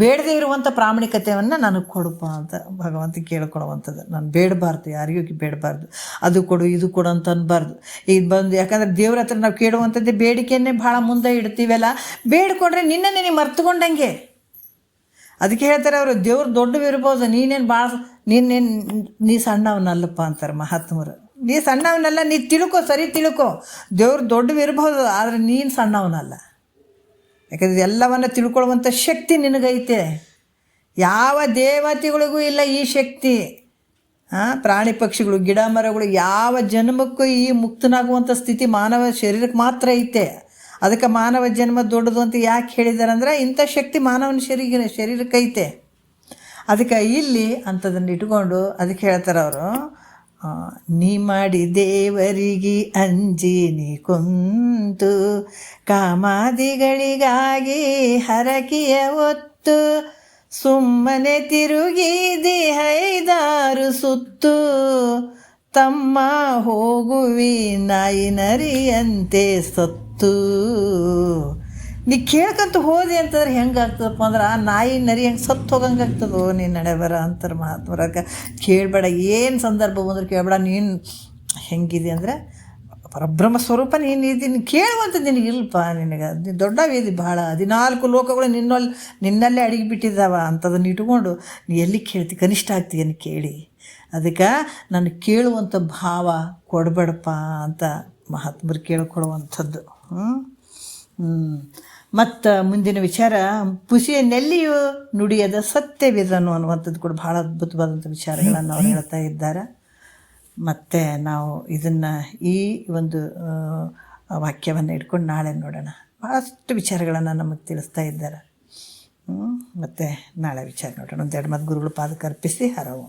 ಬೇಡದೇ ಇರುವಂಥ ಪ್ರಾಮಾಣಿಕತೆಯನ್ನು ನನಗೆ ಕೊಡಪ್ಪ ಅಂತ ಭಗವಂತ ಕೇಳ್ಕೊಡುವಂಥದ್ದು. ನಾನು ಬೇಡಬಾರ್ದು, ಯಾರಿಗೂ ಬೇಡಬಾರ್ದು, ಅದು ಕೊಡು ಇದು ಕೊಡು ಅಂತ ಅನ್ಬಾರ್ದು. ಈಗ ಬಂದು ಯಾಕಂದರೆ ದೇವ್ರ ಹತ್ರ ನಾವು ಕೇಳುವಂಥದ್ದೇ ಬೇಡಿಕೆಯನ್ನೇ ಭಾಳ ಮುಂದೆ ಇಡ್ತೀವಲ್ಲ, ಬೇಡ್ಕೊಂಡ್ರೆ ನಿನ್ನನ್ನೇ ನೀವು ಮರ್ತುಕೊಂಡಂಗೆ. ಅದಕ್ಕೆ ಹೇಳ್ತಾರೆ ಅವರು, ದೇವ್ರು ದೊಡ್ಡವಿರ್ಬೋದು, ನೀ ಸಣ್ಣವನಲ್ಲಪ್ಪ ಅಂತಾರೆ ಮಹಾತ್ಮರು. ನೀ ಸಣ್ಣವನಲ್ಲ, ನೀ ಸರಿ ತಿಳ್ಕೊ. ದೇವ್ರು ದೊಡ್ಡವಿರ್ಬೋದು, ಆದರೆ ನೀನು ಸಣ್ಣವನಲ್ಲ. ಯಾಕಂದರೆ ಎಲ್ಲವನ್ನು ತಿಳ್ಕೊಳ್ಳುವಂಥ ಶಕ್ತಿ ನಿನಗೈತೆ. ಯಾವ ದೇವತೆಗಳಿಗೂ ಇಲ್ಲ ಈ ಶಕ್ತಿ. ಪ್ರಾಣಿ ಪಕ್ಷಿಗಳು, ಗಿಡ ಮರಗಳು ಯಾವ ಜನ್ಮಕ್ಕೂ ಈ ಮುಕ್ತನಾಗುವಂಥ ಸ್ಥಿತಿ ಮಾನವ ಶರೀರಕ್ಕೆ ಮಾತ್ರ ಐತೆ. ಅದಕ್ಕೆ ಮಾನವ ಜನ್ಮ ದೊಡ್ಡದು ಅಂತ ಯಾಕೆ ಹೇಳಿದ್ದಾರೆ ಅಂದರೆ, ಇಂಥ ಶಕ್ತಿ ಮಾನವನ ಶರೀರಕ್ಕೈತೆ. ಅದಕ್ಕೆ ಇಲ್ಲಿ ಅಂಥದನ್ನು ಇಟ್ಕೊಂಡು ಅದಕ್ಕೆ ಹೇಳ್ತಾರೆ ಅವರು, ನೀ ಮಾಡಿ ದೇವರಿಗೆ ಅಂಜಿ ನೀ ಕುಂತು ಕಾಮಾದಿಗಳಿಗಾಗಿ ಹರಕೆಯ ಒತ್ತು ಸುಮ್ಮನೆ ತಿರುಗಿದಿ 5 ಸುತ್ತು ತಮ್ಮ ಹೋಗುವಿ ನಾಯಿ ನರಿಯಂತೆ ಸತ್ತು. ನೀ ಕೇಳ್ಕಂತ ಹೋದೆ ಅಂತಂದ್ರೆ ಹೆಂಗೆ ಆಗ್ತದಪ್ಪ ಅಂದ್ರೆ, ಆ ನಾಯಿ ನರಿ ಹೆಂಗೆ ಸತ್ತು ಹೋಗಂಗೆ ಆಗ್ತದೋ ನೀನು ನಡೆ ಬರ ಅಂತಾರೆ ಮಹಾತ್ಮರಾಗ. ಕೇಳಬೇಡ, ಏನು ಸಂದರ್ಭ ಬಂದ್ರೆ ಕೇಳಬೇಡ. ನೀನು ಹೆಂಗಿದೆ ಅಂದರೆ ಪರಬ್ರಹ್ಮ ಸ್ವರೂಪ ನೀನು ಇದನ್ನು ಕೇಳುವಂಥದ್ದು ನಿನಗಿಲ್ಲಪ್ಪ, ನಿನಗೆ ನೀನು ದೊಡ್ಡವೇದಿ ಭಾಳ 14 ಲೋಕಗಳು ನಿನ್ನಲ್ಲೇ ಅಡಗಿ ಬಿಟ್ಟಿದ್ದಾವ. ಅಂಥದನ್ನು ಇಟ್ಕೊಂಡು ನೀ ಎಲ್ಲಿ ಕೇಳ್ತಿ, ಕನಿಷ್ಠ ಆಗ್ತೀಯನ್ನು ಕೇಳಿ. ಅದಕ್ಕೆ ನಾನು ಕೇಳುವಂಥ ಭಾವ ಕೊಡಬೇಡಪ್ಪ ಅಂತ ಮಹಾತ್ಮರು ಕೇಳ್ಕೊಳ್ಳುವಂಥದ್ದು. ಮತ್ತು ಮುಂದಿನ ವಿಚಾರ, ಪುಸಿಯ ನೆಲ್ಲಿಯು ನುಡಿಯದ ಸತ್ಯವಿದನು ಅನ್ನುವಂಥದ್ದು ಕೂಡ ಭಾಳ ಅದ್ಭುತವಾದಂಥ ವಿಚಾರಗಳನ್ನು ಅವ್ರು ಹೇಳ್ತಾ ಇದ್ದಾರೆ. ಮತ್ತು ನಾವು ಇದನ್ನು ಈ ಒಂದು ವಾಕ್ಯವನ್ನು ಇಟ್ಕೊಂಡು ನಾಳೆ ನೋಡೋಣ. ಭಾಳಷ್ಟು ವಿಚಾರಗಳನ್ನು ನಮಗೆ ತಿಳಿಸ್ತಾ ಇದ್ದಾರೆ. ಮತ್ತು ನಾಳೆ ವಿಚಾರ ನೋಡೋಣ. ಒಂದೆರಡು ಮಾತು ಗುರುಗಳು ಪಾದಕ್ಕೆ ಅರ್ಪಿಸಿ ಹರವು.